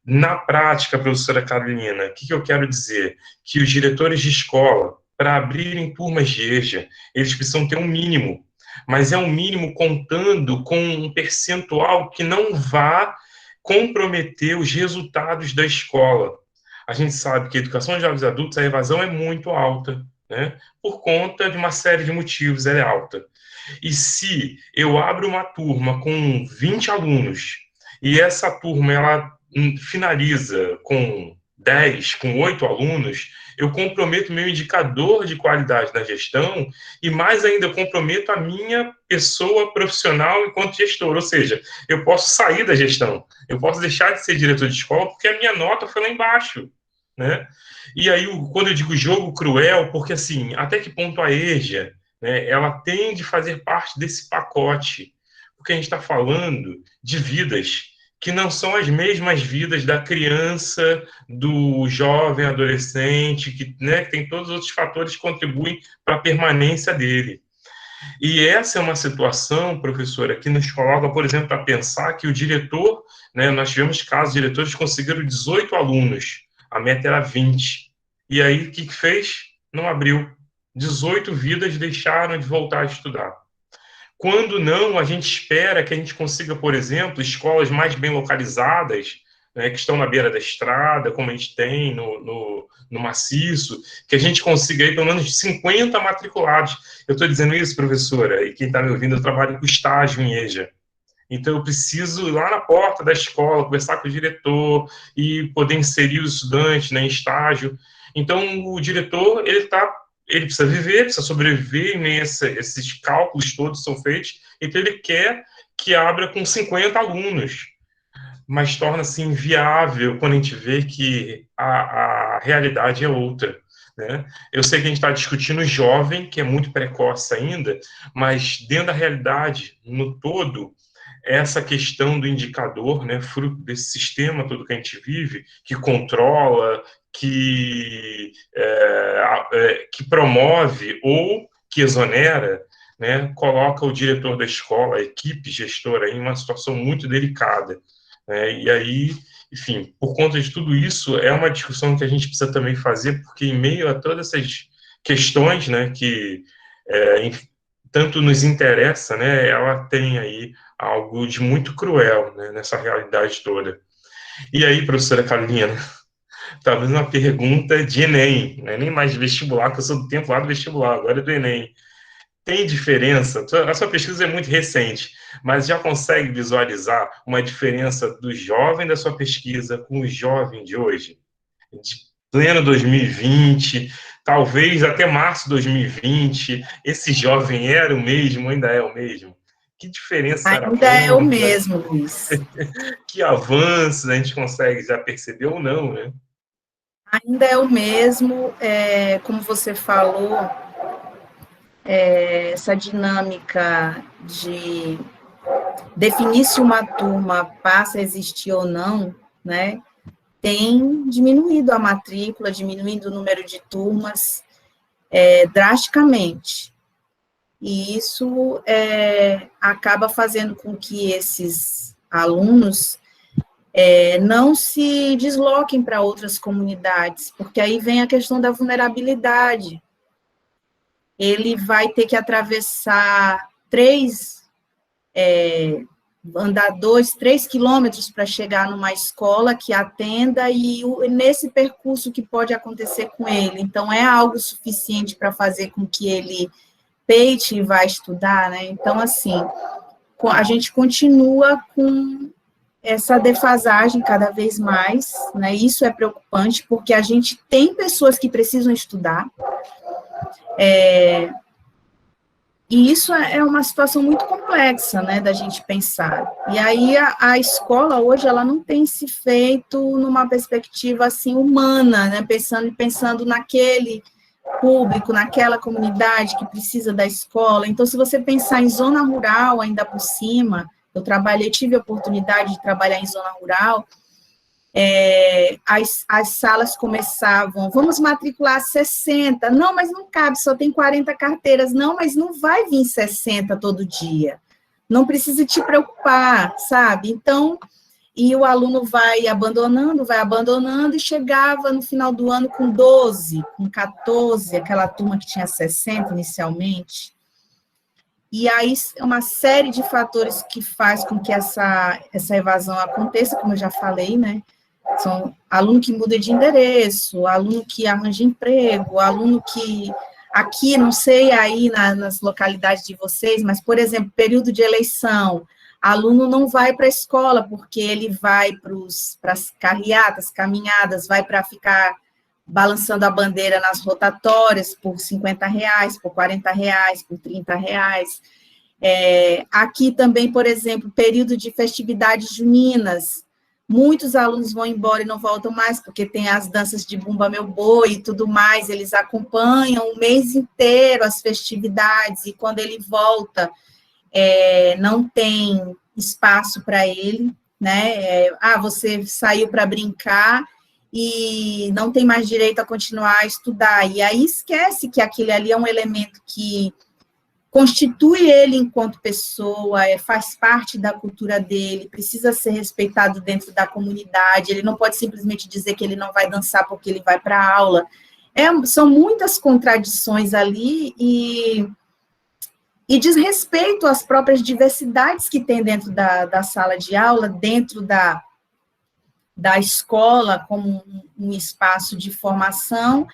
Na prática, professora Carolina, o que eu quero dizer? Que os diretores de escola, para abrirem turmas de EJA, eles precisam ter um mínimo, mas é um mínimo contando com um percentual que não vá comprometer os resultados da escola. A gente sabe que a educação de jovens adultos, a evasão é muito alta, né? Por conta de uma série de motivos, ela é alta. E se eu abro uma turma com 20 alunos e essa turma ela finaliza com 10, com 8 alunos, eu comprometo meu indicador de qualidade na gestão e, mais ainda, eu comprometo a minha pessoa profissional enquanto gestor. Ou seja, eu posso sair da gestão, eu posso deixar de ser diretor de escola porque a minha nota foi lá embaixo, né? E aí, quando eu digo jogo cruel, porque, assim, até que ponto a EJA, né, ela tem de fazer parte desse pacote, porque a gente está falando de vidas que não são as mesmas vidas da criança, do jovem, adolescente, que, né, que tem todos os outros fatores que contribuem para a permanência dele. E essa é uma situação, professora, que nos coloca, por exemplo, a pensar que o diretor, né, nós tivemos casos de diretores que conseguiram 18 alunos, a meta era 20. E aí, o que fez? Não abriu. 18 vidas deixaram de voltar a estudar. Quando não, a gente espera que a gente consiga, por exemplo, escolas mais bem localizadas, né, que estão na beira da estrada, como a gente tem no maciço, que a gente consiga aí pelo menos 50 matriculados. Eu estou dizendo isso, professora, e quem está me ouvindo, eu trabalho com estágio em EJA. Então, eu preciso ir lá na porta da escola, conversar com o diretor e poder inserir os estudantes, né, em estágio. Então, o diretor, ele precisa viver, precisa sobreviver, e esses cálculos todos são feitos, então ele quer que abra com 50 alunos, mas torna-se inviável quando a gente vê que a realidade é outra, né? Eu sei que a gente está discutindo jovem, que é muito precoce ainda, mas dentro da realidade, no todo, essa questão do indicador, né, fruto desse sistema todo que a gente vive, que controla, que promove ou que exonera, né, coloca o diretor da escola, a equipe gestora, em uma situação muito delicada. Né? E aí, enfim, por conta de tudo isso, é uma discussão que a gente precisa também fazer, porque em meio a todas essas questões, né, que tanto nos interessa, né, ela tem aí algo de muito cruel, né, nessa realidade toda. E aí, professora Carolina, talvez uma pergunta de Enem, não é nem mais de vestibular, porque eu sou do tempo lá do vestibular, agora é do Enem. tem diferença? A sua pesquisa é muito recente, mas já consegue visualizar uma diferença do jovem da sua pesquisa com o jovem de hoje? De pleno 2020, talvez até março de 2020, esse jovem era o mesmo, ainda é o mesmo? Que diferença Ainda é o abrupta, mesmo, Luiz. que avanços a gente consegue já perceber ou não, né? Ainda é o mesmo, como você falou, essa dinâmica de definir se uma turma passa a existir ou não, né, tem diminuído a matrícula, diminuindo o número de turmas drasticamente. E isso acaba fazendo com que esses alunos não se desloquem para outras comunidades, porque aí vem a questão da vulnerabilidade. Ele vai ter que atravessar andar 2, 3 quilômetros para chegar numa escola que atenda, e nesse percurso que pode acontecer com ele. Então, é algo suficiente para fazer com que ele peite e vá estudar, né? Então, assim, a gente continua com essa defasagem cada vez mais, né? Isso é preocupante, porque a gente tem pessoas que precisam estudar, e isso é uma situação muito complexa, né, da gente pensar. E aí a escola hoje, ela não tem se feito numa perspectiva, assim, humana, né, pensando naquele público, naquela comunidade que precisa da escola. Então, se você pensar em zona rural, ainda por cima, tive a oportunidade de trabalhar em zona rural, as salas começavam, vamos matricular 60, não, mas não cabe, só tem 40 carteiras, não, mas não vai vir 60 todo dia, não precisa te preocupar, sabe? Então, e o aluno vai abandonando, e chegava no final do ano com 12, com 14, aquela turma que tinha 60 inicialmente. E aí, é uma série de fatores que faz com que essa evasão aconteça, como eu já falei, né? São aluno que muda de endereço, aluno que arranja emprego, aluno que, aqui, não sei aí nas localidades de vocês, mas, por exemplo, período de eleição, aluno não vai para a escola, porque ele vai para as carreatas, caminhadas, vai para ficar balançando a bandeira nas rotatórias por R$50, por R$40, por R$30. Aqui também, por exemplo, período de festividades juninas, muitos alunos vão embora e não voltam mais, porque tem as danças de Bumba Meu Boi e tudo mais, eles acompanham o mês inteiro as festividades, e quando ele volta, não tem espaço para ele, né? Você saiu para brincar e não tem mais direito a continuar a estudar, e aí esquece que aquele ali é um elemento que constitui ele enquanto pessoa, faz parte da cultura dele, precisa ser respeitado dentro da comunidade, ele não pode simplesmente dizer que ele não vai dançar porque ele vai para a aula. São muitas contradições ali, e diz respeito às próprias diversidades que tem dentro da sala de aula, dentro da escola, como um espaço de formação,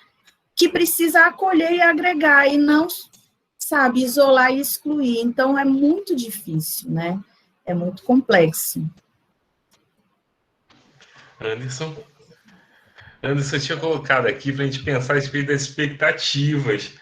que precisa acolher e agregar, e não, sabe, isolar e excluir. Então, é muito difícil, né? É muito complexo. Anderson, eu tinha colocado aqui para a gente pensar a respeito das expectativas,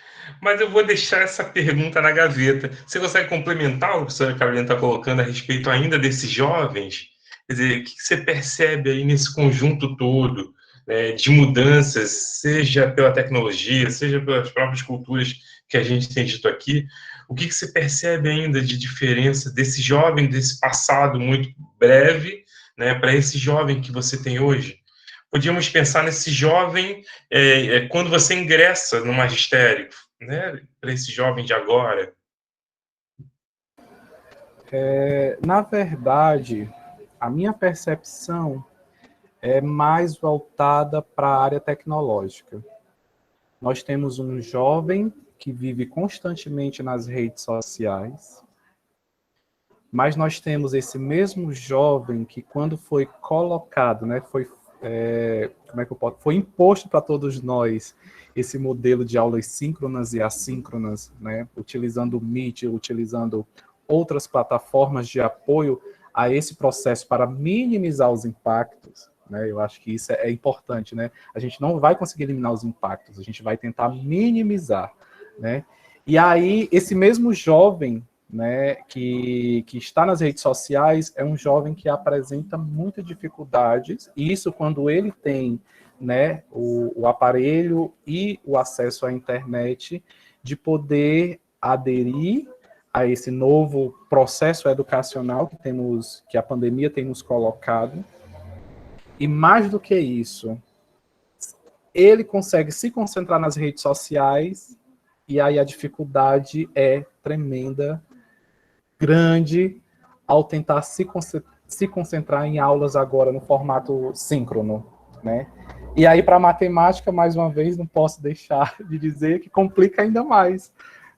mas eu vou deixar essa pergunta na gaveta. Você consegue complementar o que a professora Carolina está colocando a respeito ainda desses jovens? Quer dizer, o que você percebe aí nesse conjunto todo, né, de mudanças, seja pela tecnologia, seja pelas próprias culturas que a gente tem dito aqui? O que você percebe ainda de diferença desse jovem, desse passado muito breve, né, para esse jovem que você tem hoje? Podíamos pensar nesse jovem quando você ingressa no magistério, né, para esse jovem de agora. Na verdade, a minha percepção é mais voltada para a área tecnológica. Nós temos um jovem que vive constantemente nas redes sociais, mas nós temos esse mesmo jovem que, quando foi colocado, né, foi imposto para todos nós esse modelo de aulas síncronas e assíncronas, né? Utilizando o Meet, utilizando outras plataformas de apoio a esse processo para minimizar os impactos, né? Eu acho que isso é importante, né? A gente não vai conseguir eliminar os impactos, a gente vai tentar minimizar, né? E aí, esse mesmo jovem, né, que está nas redes sociais, é um jovem que apresenta muitas dificuldades, e isso quando ele tem, né, o aparelho e o acesso à internet, de poder aderir a esse novo processo educacional que a pandemia tem nos colocado. E mais do que isso, ele consegue se concentrar nas redes sociais, e aí a dificuldade é tremenda, grande, ao tentar se concentrar em aulas agora no formato síncrono, né? E aí, para a matemática, mais uma vez, não posso deixar de dizer que complica ainda mais,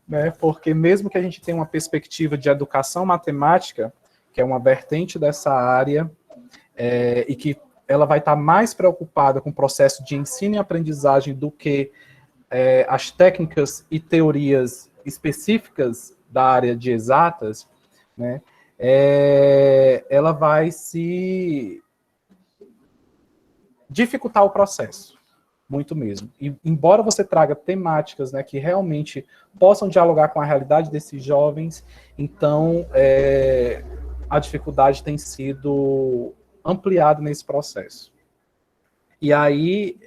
né? Porque mesmo que a gente tenha uma perspectiva de educação matemática, que é uma vertente dessa área, e que ela vai estar mais preocupada com o processo de ensino e aprendizagem do que as técnicas e teorias específicas da área de exatas, né? Ela vai se dificultar o processo, muito mesmo. E, embora você traga temáticas, né, que realmente possam dialogar com a realidade desses jovens, então a dificuldade tem sido ampliada nesse processo. E aí,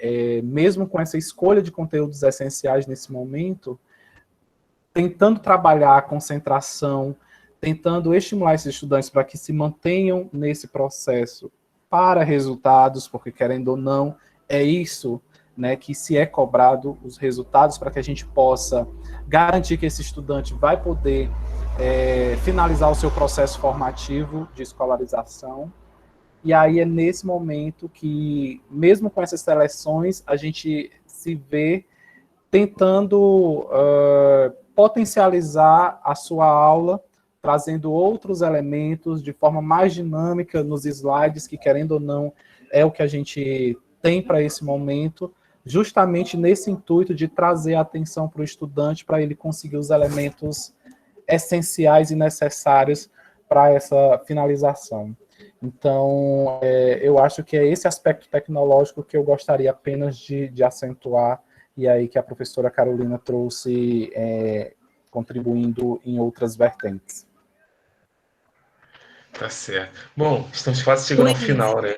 mesmo com essa escolha de conteúdos essenciais nesse momento, tentando trabalhar a concentração, tentando estimular esses estudantes para que se mantenham nesse processo para resultados, porque, querendo ou não, é isso, né, que se é cobrado, os resultados, para que a gente possa garantir que esse estudante vai poder finalizar o seu processo formativo de escolarização. E aí é nesse momento que, mesmo com essas seleções, a gente se vê tentando potencializar a sua aula, trazendo outros elementos de forma mais dinâmica nos slides, que, querendo ou não, é o que a gente tem para esse momento, justamente nesse intuito de trazer a atenção para o estudante, para ele conseguir os elementos essenciais e necessários para essa finalização. Então, eu acho que é esse aspecto tecnológico que eu gostaria apenas de acentuar, e aí que a professora Carolina trouxe, contribuindo em outras vertentes. Tá certo. Bom, estamos quase chegando ao final, né?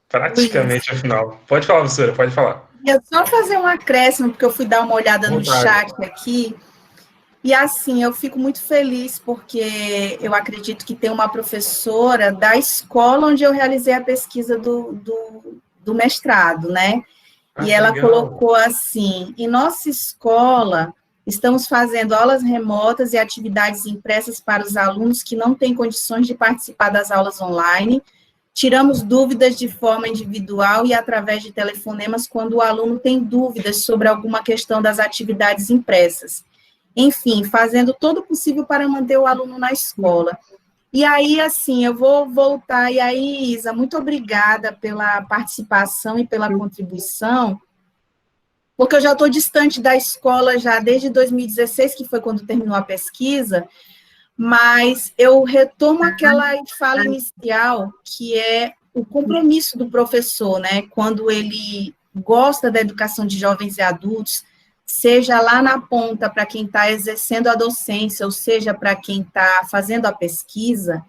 Praticamente ao final. Pode falar, professora, pode falar. Eu só fazer um acréscimo, porque eu fui dar uma olhada no chat aqui, e assim, eu fico muito feliz, porque eu acredito que tem uma professora da escola onde eu realizei a pesquisa do mestrado, né? E ela colocou assim: em nossa escola, estamos fazendo aulas remotas e atividades impressas para os alunos que não têm condições de participar das aulas online. Tiramos dúvidas de forma individual e através de telefonemas quando o aluno tem dúvidas sobre alguma questão das atividades impressas. Enfim, fazendo todo o possível para manter o aluno na escola. E aí, assim, eu vou voltar. E aí, Isa, muito obrigada pela participação e pela contribuição, porque eu já estou distante da escola já desde 2016, que foi quando terminou a pesquisa, mas eu retomo aquela fala inicial, que é o compromisso do professor, né? Quando ele gosta da educação de jovens e adultos, seja lá na ponta para quem está exercendo a docência, ou seja, para quem está fazendo a pesquisa,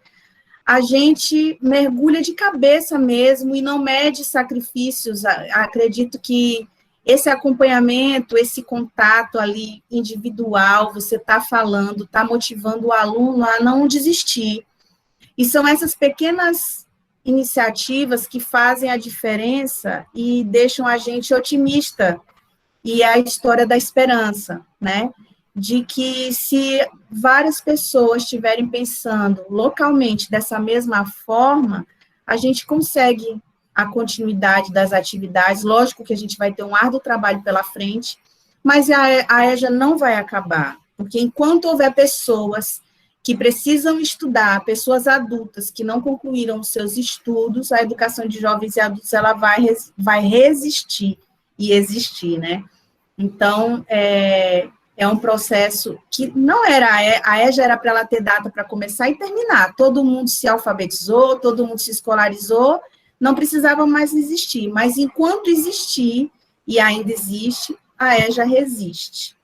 a gente mergulha de cabeça mesmo e não mede sacrifícios. Acredito que esse acompanhamento, esse contato ali individual, você está falando, está motivando o aluno a não desistir. E são essas pequenas iniciativas que fazem a diferença e deixam a gente otimista. E a história da esperança, né? De que se várias pessoas estiverem pensando localmente dessa mesma forma, a gente consegue a continuidade das atividades. Lógico que a gente vai ter um árduo trabalho pela frente, mas a EJA não vai acabar, porque enquanto houver pessoas que precisam estudar, pessoas adultas que não concluíram os seus estudos, a educação de jovens e adultos ela vai resistir e existir, né? Então, é um processo que não era, a EJA era para ela ter data para começar e terminar, todo mundo se alfabetizou, todo mundo se escolarizou, não precisava mais existir, mas enquanto existir, e ainda existe, a EJA resiste.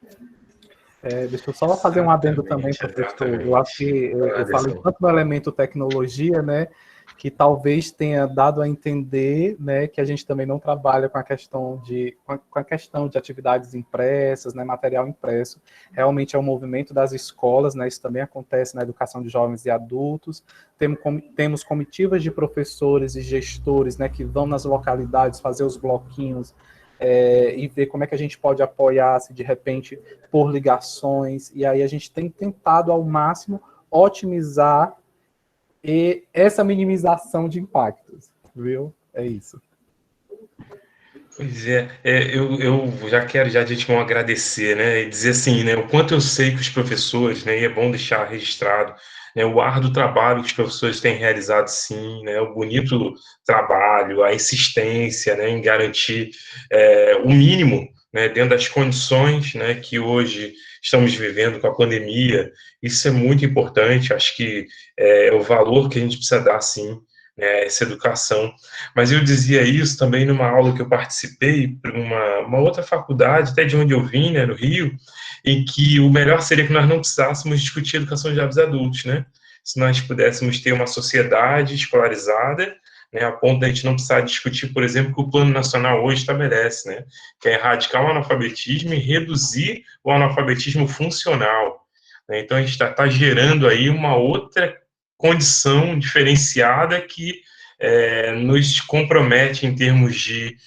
Deixa eu só fazer um adendo também, professor. Eu acho que eu falei tanto no elemento tecnologia, né, que talvez tenha dado a entender, né, que a gente também não trabalha com a questão de atividades impressas, né, material impresso. Realmente é um movimento das escolas, né, isso também acontece na educação de jovens e adultos. Temos comitivas de professores e gestores, né, que vão nas localidades fazer os bloquinhos, e ver como é que a gente pode apoiar, se de repente, por ligações, e aí a gente tem tentado ao máximo otimizar essa minimização de impactos, viu? É isso. Pois eu já quero de antemão agradecer, né, e dizer assim, né, o quanto eu sei que os professores, né, e é bom deixar registrado, né, o árduo trabalho que os professores têm realizado, sim, né, o bonito trabalho, a insistência, né, em garantir o mínimo, né, dentro das condições, né, que hoje estamos vivendo com a pandemia. Isso é muito importante, acho que é o valor que a gente precisa dar, sim, né, essa educação. Mas eu dizia isso também numa aula que eu participei para uma outra faculdade, até de onde eu vim, né, no Rio, em que o melhor seria que nós não precisássemos discutir educação de jovens adultos, né? Se nós pudéssemos ter uma sociedade escolarizada, né, a ponto de a gente não precisar discutir, por exemplo, o que o Plano Nacional hoje estabelece, né, que é erradicar o analfabetismo e reduzir o analfabetismo funcional. Né? Então, a gente está gerando aí uma outra condição diferenciada que nos compromete em termos de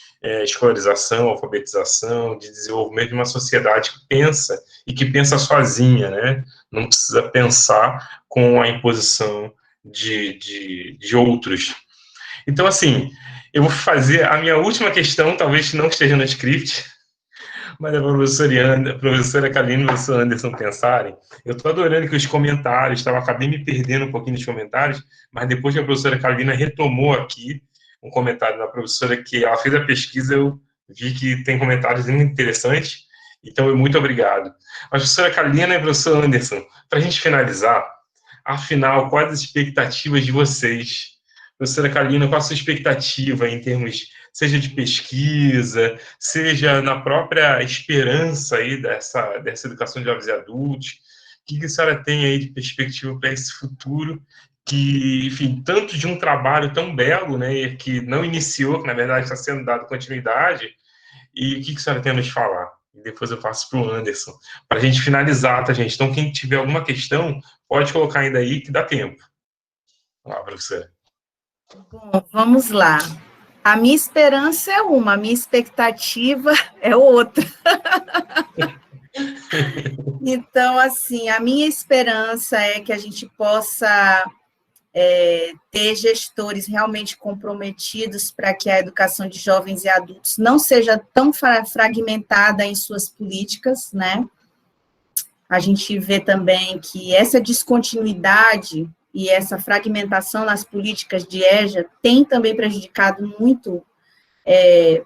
escolarização, alfabetização, de desenvolvimento de uma sociedade que pensa e que pensa sozinha, né? Não precisa pensar com a imposição de outros. Então, assim, eu vou fazer a minha última questão, talvez não esteja no script, mas a professora Kaline e o professor Anderson pensarem. Eu estou adorando que os comentários, acabei me perdendo um pouquinho nos comentários, mas depois que a professora Kalina retomou aqui um comentário da professora que ela fez a pesquisa, eu vi que tem comentários muito interessantes, então muito obrigado. Mas, professora Kalina e professor Anderson, para a gente finalizar, afinal, quais as expectativas de vocês? Professora Kalina, qual a sua expectativa em termos, seja de pesquisa, seja na própria esperança aí dessa educação de jovens e adultos? O que a senhora tem aí de perspectiva para esse futuro que, enfim, tanto de um trabalho tão belo, né, que não iniciou, que na verdade está sendo dado continuidade, e o que a senhora tem a nos falar? E depois eu passo para o Anderson, para a gente finalizar, tá, gente? Então, quem tiver alguma questão, pode colocar ainda aí, que dá tempo. Vamos lá, professora. Bom, vamos lá. A minha esperança é uma, a minha expectativa é outra. Então, assim, a minha esperança é que a gente possa ter gestores realmente comprometidos para que a educação de jovens e adultos não seja tão fragmentada em suas políticas, né? A gente vê também que essa descontinuidade e essa fragmentação nas políticas de EJA tem também prejudicado muito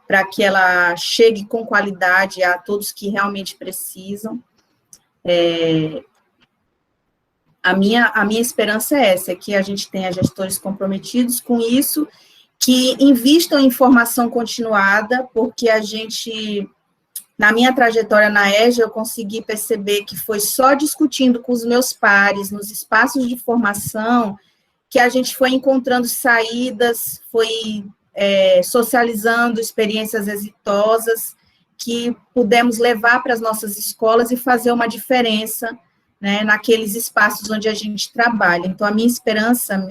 para que ela chegue com qualidade a todos que realmente precisam. A minha esperança é essa, é que a gente tenha gestores comprometidos com isso, que invistam em formação continuada, porque a gente, na minha trajetória na EJA, eu consegui perceber que foi só discutindo com os meus pares, nos espaços de formação, que a gente foi encontrando saídas, foi socializando experiências exitosas, que pudemos levar para as nossas escolas e fazer uma diferença, né, naqueles espaços onde a gente trabalha. Então, a minha esperança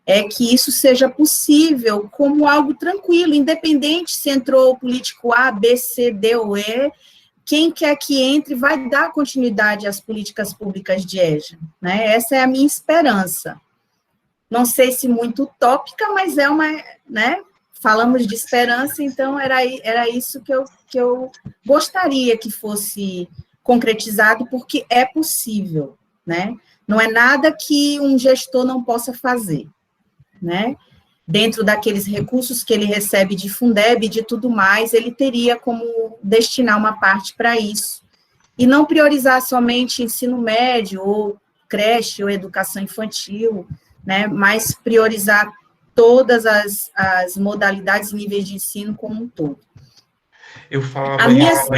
é que isso seja possível como algo tranquilo, independente se entrou o político A, B, C, D ou E, quem quer que entre vai dar continuidade às políticas públicas de EJA, né? Essa é a minha esperança. Não sei se muito utópica, mas é uma, né? Falamos de esperança, então era isso que eu gostaria que fosse concretizado, porque é possível, né? Não é nada que um gestor não possa fazer, né? Dentro daqueles recursos que ele recebe de Fundeb e de tudo mais, ele teria como destinar uma parte para isso. E não priorizar somente ensino médio, ou creche, ou educação infantil, né? Mas priorizar todas as modalidades e níveis de ensino como um todo. Eu falava isso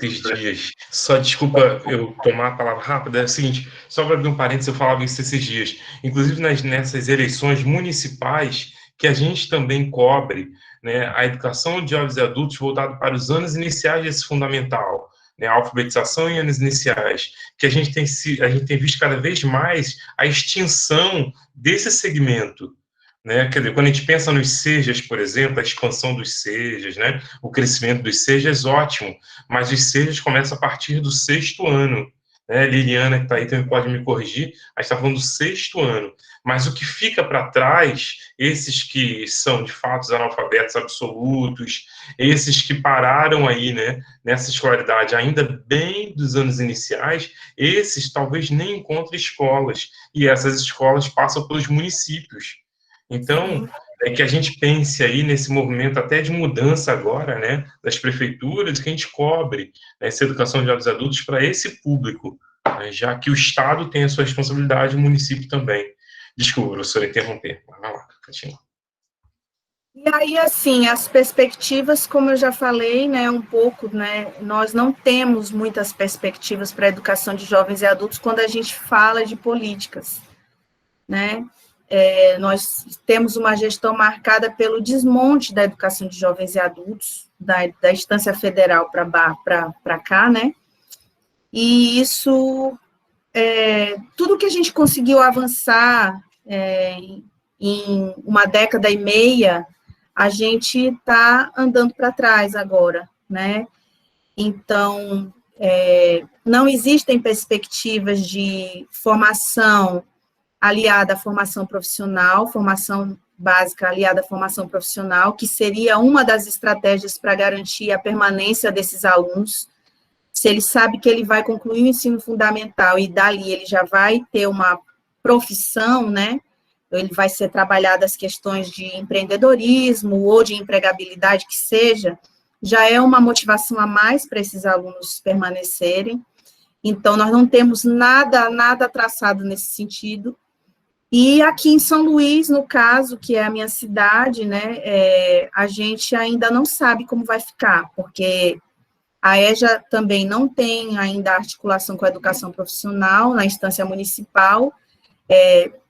esses dias, só desculpa eu tomar a palavra rápida, é o seguinte, só para abrir um parênteses, eu falava isso esses dias, inclusive nessas eleições municipais, que a gente também cobre, né, a educação de jovens e adultos voltado para os anos iniciais desse fundamental, né, a alfabetização em anos iniciais, que a gente tem visto cada vez mais a extinção desse segmento, né? Quer dizer, quando a gente pensa nos SEJAs, por exemplo, a expansão dos SEJAs, né? O crescimento dos SEJAs, ótimo, mas os SEJAs começam a partir do 6º ano. Né? Liliana, que está aí, também pode me corrigir, a gente está falando do 6º ano. Mas o que fica para trás, esses que são, de fato, os analfabetos absolutos, esses que pararam aí, né, nessa escolaridade ainda bem dos anos iniciais, esses talvez nem encontrem escolas, e essas escolas passam pelos municípios. Então, é que a gente pense aí nesse movimento até de mudança agora, né, das prefeituras, que a gente cobre, né, essa educação de jovens adultos para esse público, né, já que o Estado tem a sua responsabilidade, o município também. Desculpa, professora, interromper. Vai lá, continua. E aí, assim, as perspectivas, como eu já falei, né, um pouco, né, nós não temos muitas perspectivas para a educação de jovens e adultos quando a gente fala de políticas, né? Nós temos uma gestão marcada pelo desmonte da educação de jovens e adultos, da instância federal para cá, né? E isso, tudo que a gente conseguiu avançar em uma década e meia, a gente está andando para trás agora, né? Então, não existem perspectivas de formação aliada à formação profissional, formação básica aliada à formação profissional, que seria uma das estratégias para garantir a permanência desses alunos. Se ele sabe que ele vai concluir o ensino fundamental e dali ele já vai ter uma profissão, né? Ele vai ser trabalhado as questões de empreendedorismo ou de empregabilidade que seja, já é uma motivação a mais para esses alunos permanecerem. Então, nós não temos nada traçado nesse sentido. E aqui em São Luís, no caso, que é a minha cidade, né, a gente ainda não sabe como vai ficar, porque a EJA também não tem ainda articulação com a educação profissional na instância municipal.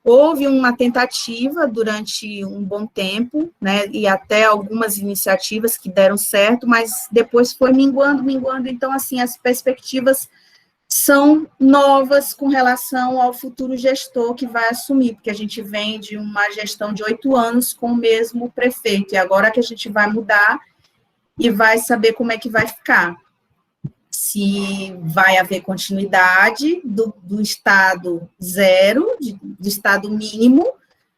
Houve uma tentativa durante um bom tempo, né, e até algumas iniciativas que deram certo, mas depois foi minguando, então, assim, as perspectivas são novas com relação ao futuro gestor que vai assumir, porque a gente vem de uma gestão de 8 anos com o mesmo prefeito, e agora que a gente vai mudar e vai saber como é que vai ficar. Se vai haver continuidade do estado zero, do estado mínimo,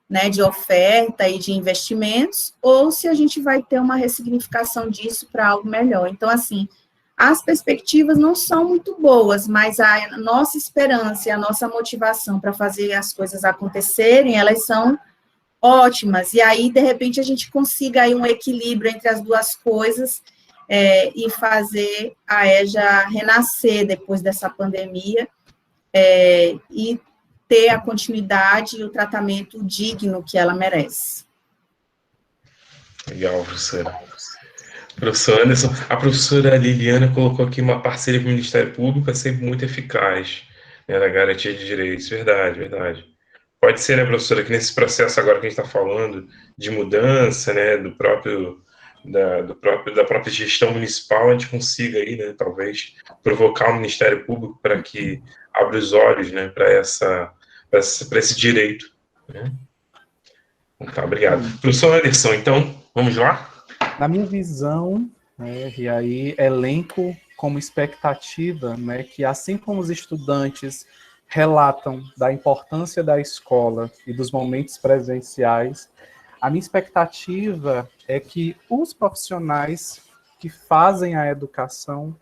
né, de oferta e de investimentos, ou se a gente vai ter uma ressignificação disso para algo melhor. Então, assim, as perspectivas não são muito boas, mas a nossa esperança e a nossa motivação para fazer as coisas acontecerem, elas são ótimas, e aí, de repente, a gente consiga aí um equilíbrio entre as duas coisas, e fazer a EJA renascer depois dessa pandemia, e ter a continuidade e o tratamento digno que ela merece. Legal, professora. Professor Anderson, a professora Liliana colocou aqui uma parceria com o Ministério Público, é sempre muito eficaz, né, na garantia de direitos. Verdade. Pode ser, né, professora, que nesse processo agora que a gente está falando de mudança, né, da própria gestão municipal, a gente consiga aí, né, talvez, provocar o Ministério Público para que abra os olhos, né, para esse direito. Né? Tá, obrigado. Professor Anderson, então, vamos lá? Na minha visão, né, e aí elenco como expectativa, né, que assim como os estudantes relatam da importância da escola e dos momentos presenciais, a minha expectativa é que os profissionais que fazem a educação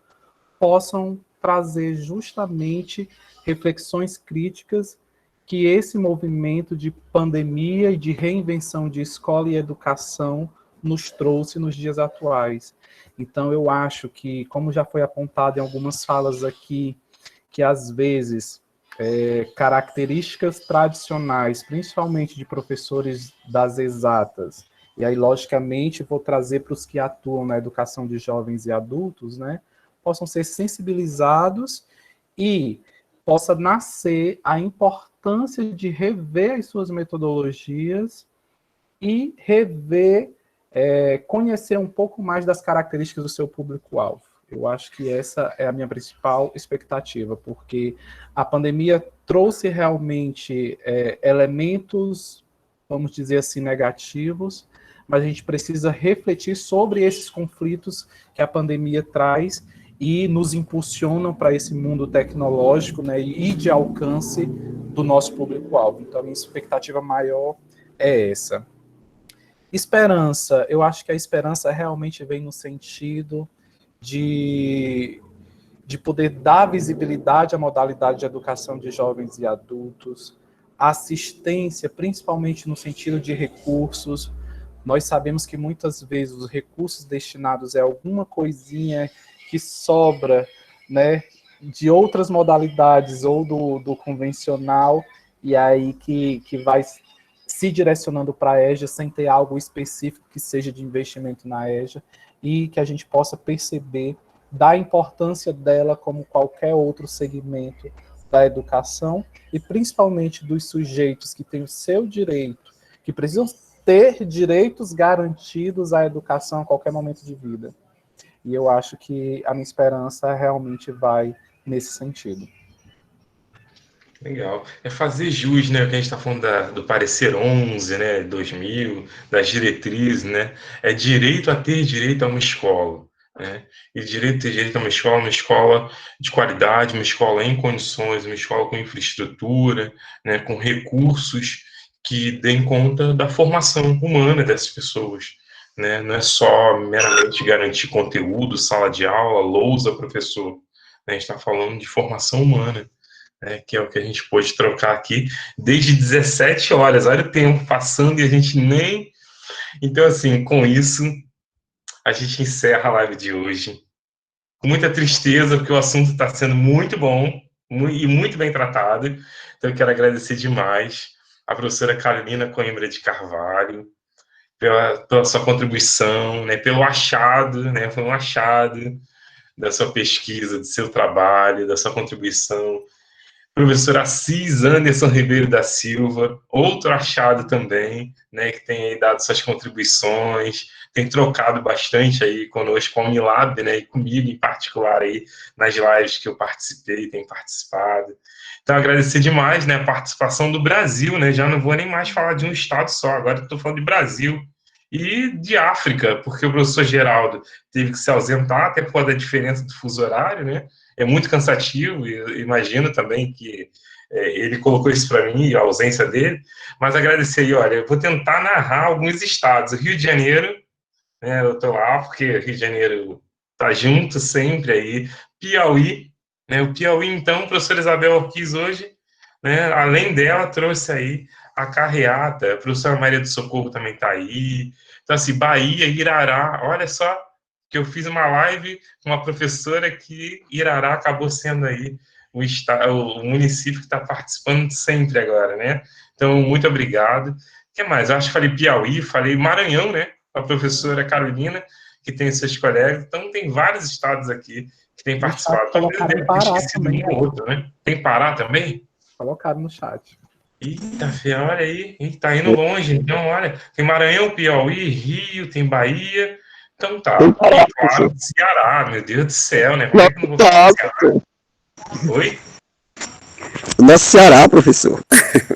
possam trazer justamente reflexões críticas que esse movimento de pandemia e de reinvenção de escola e educação nos trouxe nos dias atuais. Então, eu acho que, como já foi apontado em algumas falas aqui, que às vezes características tradicionais, principalmente de professores das exatas, e aí, logicamente, vou trazer para os que atuam na educação de jovens e adultos, né, possam ser sensibilizados e possa nascer a importância de rever as suas metodologias e rever, conhecer um pouco mais das características do seu público-alvo. Eu acho que essa é a minha principal expectativa, porque a pandemia trouxe realmente elementos, vamos dizer assim, negativos, mas a gente precisa refletir sobre esses conflitos que a pandemia traz e nos impulsionam para esse mundo tecnológico, né, e de alcance do nosso público-alvo. Então, a minha expectativa maior é essa. Esperança, eu acho que a esperança realmente vem no sentido de poder dar visibilidade à modalidade de educação de jovens e adultos, assistência, principalmente no sentido de recursos. Nós sabemos que muitas vezes os recursos destinados é alguma coisinha que sobra, né, de outras modalidades ou do convencional, e aí que vai se direcionando para a EJA sem ter algo específico que seja de investimento na EJA, e que a gente possa perceber da importância dela como qualquer outro segmento da educação, e principalmente dos sujeitos que têm o seu direito, que precisam ter direitos garantidos à educação a qualquer momento de vida. E eu acho que a minha esperança realmente vai nesse sentido. Legal. É fazer jus, né, o que a gente está falando do parecer 11, né, 2000, das diretrizes, né, é direito a ter direito a uma escola, né, e direito a ter direito a uma escola de qualidade, uma escola em condições, uma escola com infraestrutura, né, com recursos que deem conta da formação humana dessas pessoas, né, não é só meramente garantir conteúdo, sala de aula, lousa, professor, né, a gente está falando de formação humana, que é o que a gente pôde trocar aqui, desde 17 horas, olha o tempo passando e a gente nem... Então, assim, com isso, a gente encerra a live de hoje. Com muita tristeza, porque o assunto está sendo muito bom e muito bem tratado. Então, eu quero agradecer demais a professora Carolina Coimbra de Carvalho, pela sua contribuição, né, pelo achado, né, foi um achado da sua pesquisa, do seu trabalho, da sua contribuição. Professor Assis Anderson Ribeiro da Silva, outro achado também, né, que tem aí dado suas contribuições, tem trocado bastante aí conosco, com a Unilab, né, e comigo em particular aí, nas lives que eu participei, tenho participado. Então, agradecer demais, né, a participação do Brasil, né, já não vou nem mais falar de um estado só, agora estou falando de Brasil e de África, porque o professor Geraldo teve que se ausentar, até por causa da diferença do fuso horário, né, é muito cansativo, e eu imagino também que ele colocou isso para mim, a ausência dele, mas agradecer aí, olha, eu vou tentar narrar alguns estados. O Rio de Janeiro, né, eu estou lá porque o Rio de Janeiro está junto sempre aí. Piauí, né, o Piauí, então, a professora Isabel Orquiz hoje, né, além dela, trouxe aí a carreata, a professora Maria do Socorro também está aí. Então, assim, Bahia, Irará, olha só, que eu fiz uma live com uma professora que Irará acabou sendo aí o município que está participando sempre agora, né? Então, muito obrigado. O que mais? Eu acho que falei Piauí, falei Maranhão, né? A professora Carolina, que tem seus colegas. Então, tem vários estados aqui que têm participado. Talvez eu deve ter esquecido um ou outro, né? Tem Pará também? Colocado no chat. Eita, fia, olha aí. Tá indo longe. Então, olha, tem Maranhão, Piauí, Rio, tem Bahia. Então tá. E claro, Ceará, meu Deus do céu, né? Como é que eu não vou falar do Ceará? Oi? Nosso Ceará, professor.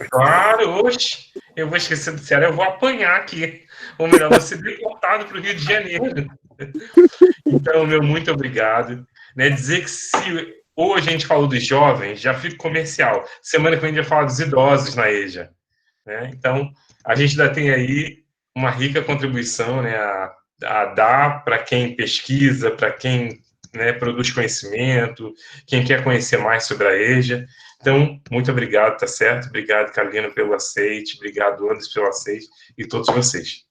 Claro, hoje eu vou esquecer do Ceará, eu vou apanhar aqui. Ou melhor, vou ser deportado para o Rio de Janeiro. Então, meu muito obrigado. Né, dizer que se hoje a gente falou dos jovens, já fica comercial. Semana que vem a gente vai falar dos idosos na EJA. Né? Então, a gente ainda tem aí uma rica contribuição, né, a dar para quem pesquisa, para quem né, produz conhecimento, quem quer conhecer mais sobre a EJA. Então, muito obrigado, tá certo? Obrigado, Carolina, pelo aceite, obrigado, Anderson, pelo aceite, e todos vocês.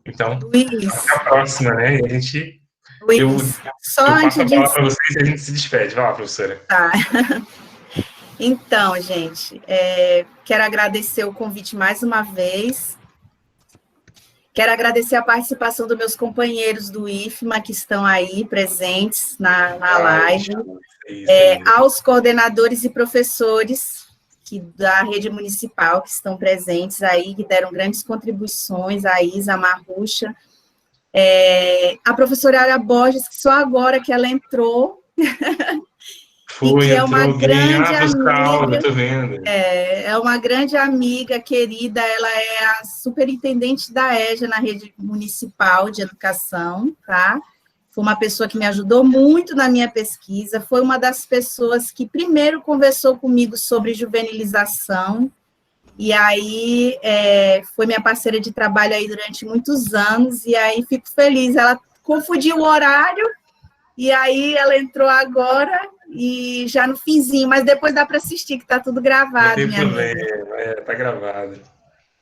Então, Luiz, até a próxima, né? E a gente... Luiz, só eu antes passo a de... palavra para vocês e a gente se despede. Vai lá, professora. Tá. Então, gente, quero agradecer o convite mais uma vez. Quero agradecer a participação dos meus companheiros do IFMA, que estão aí presentes na live, aos coordenadores e professores da rede municipal que estão presentes aí, que deram grandes contribuições, a Isa, a Marrucha, a professora Ara Borges, que só agora que ela entrou, e que é uma grande amiga, tô vendo. É uma grande amiga, querida, ela é a superintendente da EJA na rede municipal de educação, tá? Foi uma pessoa que me ajudou muito na minha pesquisa, foi uma das pessoas que primeiro conversou comigo sobre juvenilização, e aí foi minha parceira de trabalho aí durante muitos anos, e aí fico feliz, ela confundiu o horário, e aí ela entrou agora, e já no finzinho, mas depois dá para assistir, que está tudo gravado, minha amiga. Tá gravado.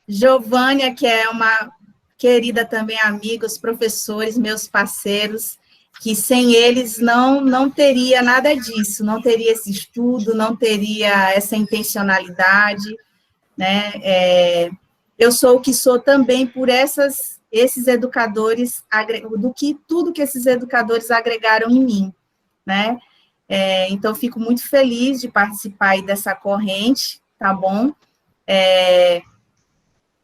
Giovânia, que é uma querida também amiga, os professores, meus parceiros, que sem eles não teria nada disso, não teria esse estudo, não teria essa intencionalidade, né? Eu sou o que sou também por esses educadores, tudo que esses educadores agregaram em mim, né? Então, fico muito feliz de participar aí dessa corrente, tá bom?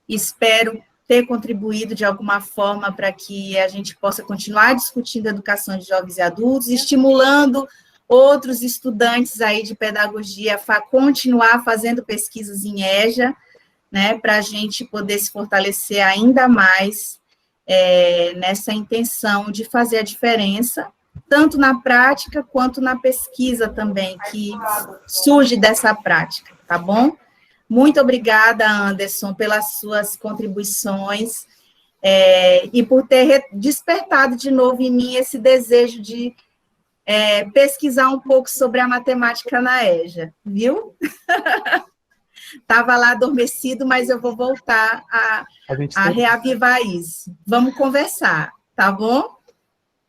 Espero ter contribuído de alguma forma para que a gente possa continuar discutindo a educação de jovens e adultos, estimulando outros estudantes aí de pedagogia a continuar fazendo pesquisas em EJA, né, para a gente poder se fortalecer ainda mais nessa intenção de fazer a diferença, tanto na prática quanto na pesquisa também, que surge dessa prática, tá bom? Muito obrigada, Anderson, pelas suas contribuições e por ter despertado de novo em mim esse desejo de pesquisar um pouco sobre a matemática na EJA, viu? Estava lá adormecido, mas eu vou voltar a reavivar isso. Vamos conversar, tá bom?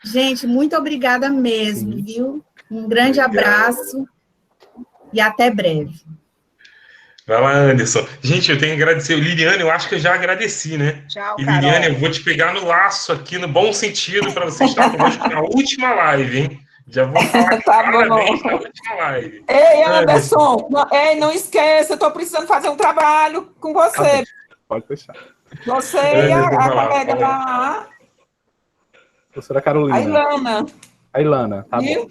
Gente, muito obrigada mesmo, viu? Um grande abraço e até breve. Vai lá, Anderson. Gente, eu tenho que agradecer. Liliane, eu acho que eu já agradeci, né? Tchau, e Liliane, eu vou te pegar no laço aqui, no bom sentido, para você estar conosco na última live, hein? Já vou falar parabéns na última live. Ei, Anderson, não esqueça, eu estou precisando fazer um trabalho com você. Pode deixar. Você e a colega lá. Professora Carolina. A Ilana, tá bom.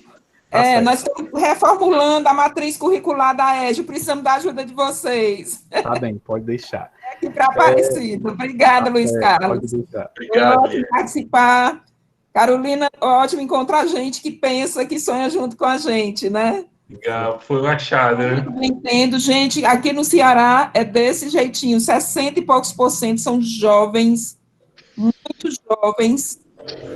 Nós estamos reformulando a matriz curricular da EJA, precisamos da ajuda de vocês. Tá bem, pode deixar. Aqui para Aparecido. Obrigada, Luiz Carlos. Pode deixar. Obrigado. Ótimo participar. Carolina, ótimo encontrar gente que pensa, que sonha junto com a gente, né? Legal, foi uma achada, né? Eu entendo, gente, aqui no Ceará é desse jeitinho, 60 e poucos % são jovens, muito jovens,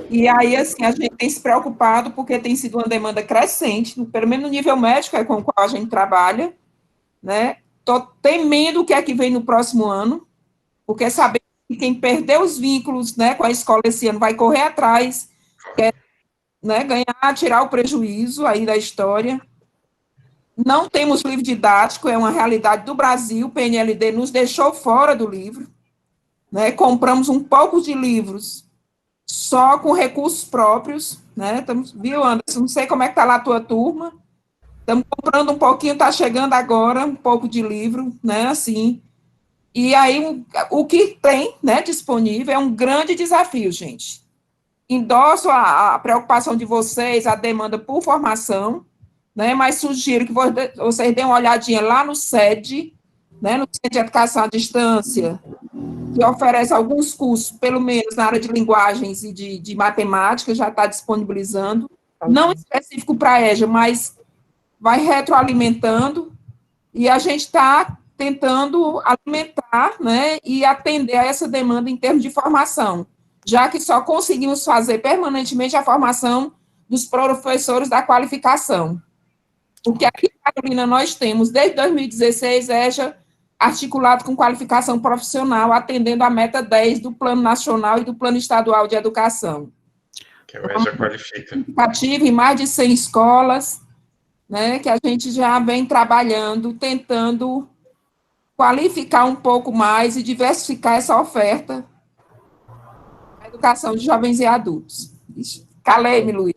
e aí, assim, a gente tem se preocupado, porque tem sido uma demanda crescente, pelo menos no nível médico, com o qual a gente trabalha, né? Estou temendo o que é que vem no próximo ano, porque sabendo que quem perdeu os vínculos, né, com a escola esse ano vai correr atrás, quer, né, ganhar, tirar o prejuízo aí da história. Não temos livro didático, é uma realidade do Brasil, o PNLD nos deixou fora do livro, né? Compramos um pouco de livros só com recursos próprios, né? Viu, Anderson? Não sei como é que está lá a tua turma. Estamos comprando um pouquinho, está chegando agora um pouco de livro, né? Assim. E aí, o que tem, né, disponível é um grande desafio, gente. Endosso a preocupação de vocês, a demanda por formação, né? Mas sugiro que vocês deem uma olhadinha lá no SED, né? No Centro de Educação à Distância, que oferece alguns cursos, pelo menos na área de linguagens e de matemática, já está disponibilizando, não específico para a EJA, mas vai retroalimentando, e a gente está tentando alimentar, né, e atender a essa demanda em termos de formação, já que só conseguimos fazer permanentemente a formação dos professores da qualificação. Porque aqui, Carolina, nós temos, desde 2016, EJA articulado com qualificação profissional, atendendo a meta 10 do Plano Nacional e do Plano Estadual de Educação. Que a EJA qualifica. Ativo em mais de 100 escolas, né, que a gente já vem trabalhando, tentando qualificar um pouco mais e diversificar essa oferta da educação de jovens e adultos. Calei-me, Luiz.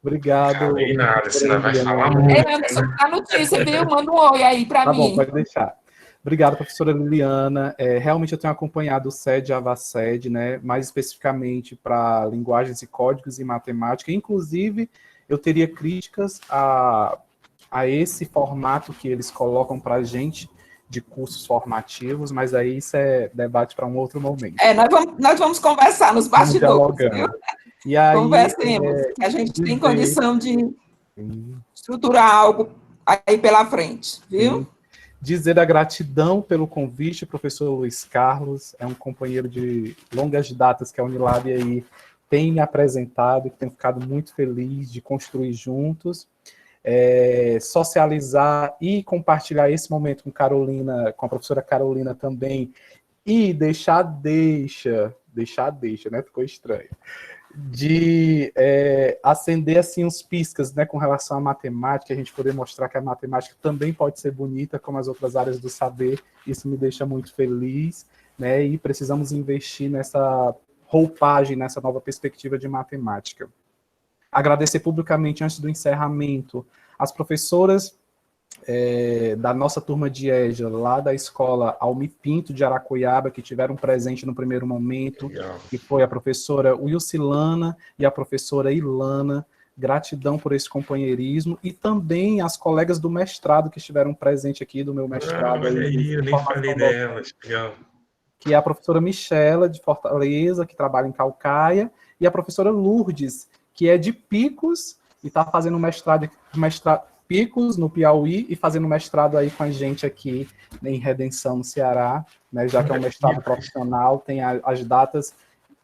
Obrigado. Calei nada, senão vai falar muito. Anderson, a notícia, viu? Manda um oi aí para mim. Tá bom, pode deixar. Obrigado, professora Liliana. Realmente eu tenho acompanhado o SED e a AvaSED, né, mais especificamente para linguagens e códigos e matemática. Inclusive, eu teria críticas a esse formato que eles colocam para a gente de cursos formativos, mas aí isso é debate para um outro momento. Nós vamos conversar nos bastidores, viu? E aí, conversemos, que a gente tem condição de estruturar algo aí pela frente, viu? Sim. Dizer a gratidão pelo convite, professor Luiz Carlos, é um companheiro de longas datas que a Unilab aí tem me apresentado, que tem ficado muito feliz de construir juntos, socializar e compartilhar esse momento com Carolina, com a professora Carolina também, e deixar, né, ficou estranho, de acender assim uns piscas, né, com relação à matemática, a gente poder mostrar que a matemática também pode ser bonita como as outras áreas do saber. Isso me deixa muito feliz, né, e precisamos investir nessa roupagem, nessa nova perspectiva de matemática. Agradecer publicamente, antes do encerramento, as professoras da nossa turma de EJA, lá da escola Almi Pinto de Aracoiaba, que tiveram presente no primeiro momento, legal, que foi a professora Wilcilana e a professora Ilana. Gratidão por esse companheirismo, e também as colegas do mestrado que estiveram presentes aqui, do meu mestrado. Olha aí, eu nem falei delas. Legal. Que é a professora Michela, de Fortaleza, que trabalha em Caucaia, e a professora Lourdes, que é de Picos, e está fazendo mestrado Picos, no Piauí, e fazendo mestrado aí com a gente aqui em Redenção, no Ceará, né, já que é um mestrado profissional, tem as datas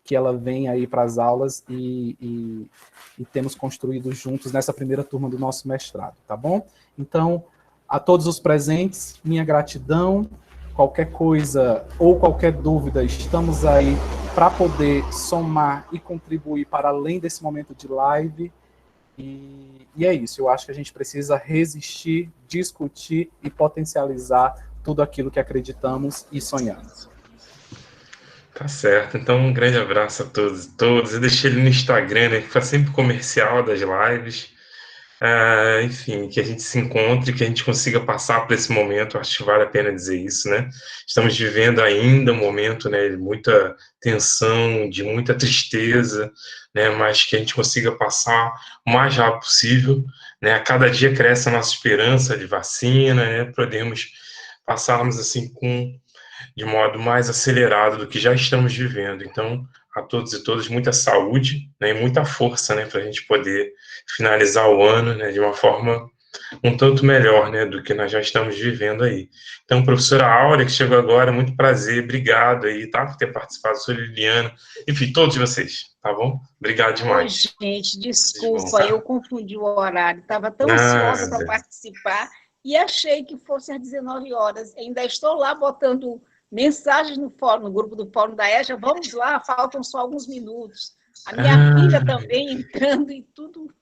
que ela vem aí para as aulas e temos construído juntos nessa primeira turma do nosso mestrado, tá bom? Então, a todos os presentes, minha gratidão. Qualquer coisa ou qualquer dúvida, estamos aí para poder somar e contribuir para além desse momento de live. E é isso, eu acho que a gente precisa resistir, discutir e potencializar tudo aquilo que acreditamos e sonhamos. Tá certo, então um grande abraço a todos e todas. Eu deixei ele no Instagram, né, que faz sempre comercial das lives. Enfim, que a gente se encontre, que a gente consiga passar por esse momento. Acho que vale a pena dizer isso, né? Estamos vivendo ainda um momento, né, de muita tensão, de muita tristeza, né, mas que a gente consiga passar o mais rápido possível, né? A cada dia cresce a nossa esperança de vacina, né? Podemos passarmos assim de modo mais acelerado do que já estamos vivendo. Então, a todos e todas, muita saúde, né, e muita força, né, para a gente poder finalizar o ano, né, de uma forma um tanto melhor, né, do que nós já estamos vivendo aí. Então, professora Áurea, que chegou agora, muito prazer, obrigado aí, tá, por ter participado, professora Liliana, enfim, todos vocês, tá bom? Obrigado demais. Oi, gente, desculpa, eu confundi o horário, estava tão ansiosa para participar e achei que fosse às 19 horas, ainda estou lá botando mensagens no fórum, no grupo do Fórum da EJA, vamos lá, faltam só alguns minutos. A minha filha também entrando e tudo.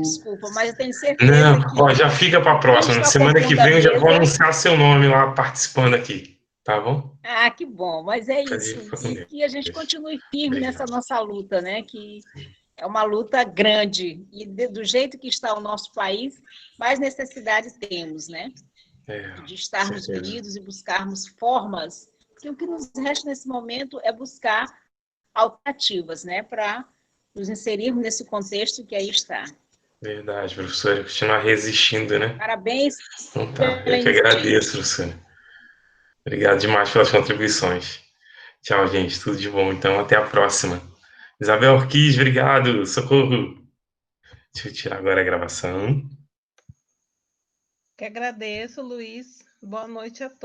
Desculpa, mas eu tenho certeza que... Ó, já fica para a próxima. Na semana que vem eu já vou anunciar seu nome lá participando aqui, tá bom? Ah, que bom, mas é isso. E que a gente continue firme nessa nossa luta, né? Que é uma luta grande. E do jeito que está o nosso país, mais necessidade temos, né? De estarmos unidos e buscarmos formas, que o que nos resta nesse momento é buscar alternativas, né, para nos inserirmos nesse contexto que aí está. Verdade, professora, continuar resistindo, né? Parabéns. Então tá, eu que agradeço, professora. Obrigado demais pelas contribuições. Tchau, gente, tudo de bom. Então, até a próxima. Isabel Orquiz, obrigado, socorro. Deixa eu tirar agora a gravação. Que agradeço, Luiz. Boa noite a todos.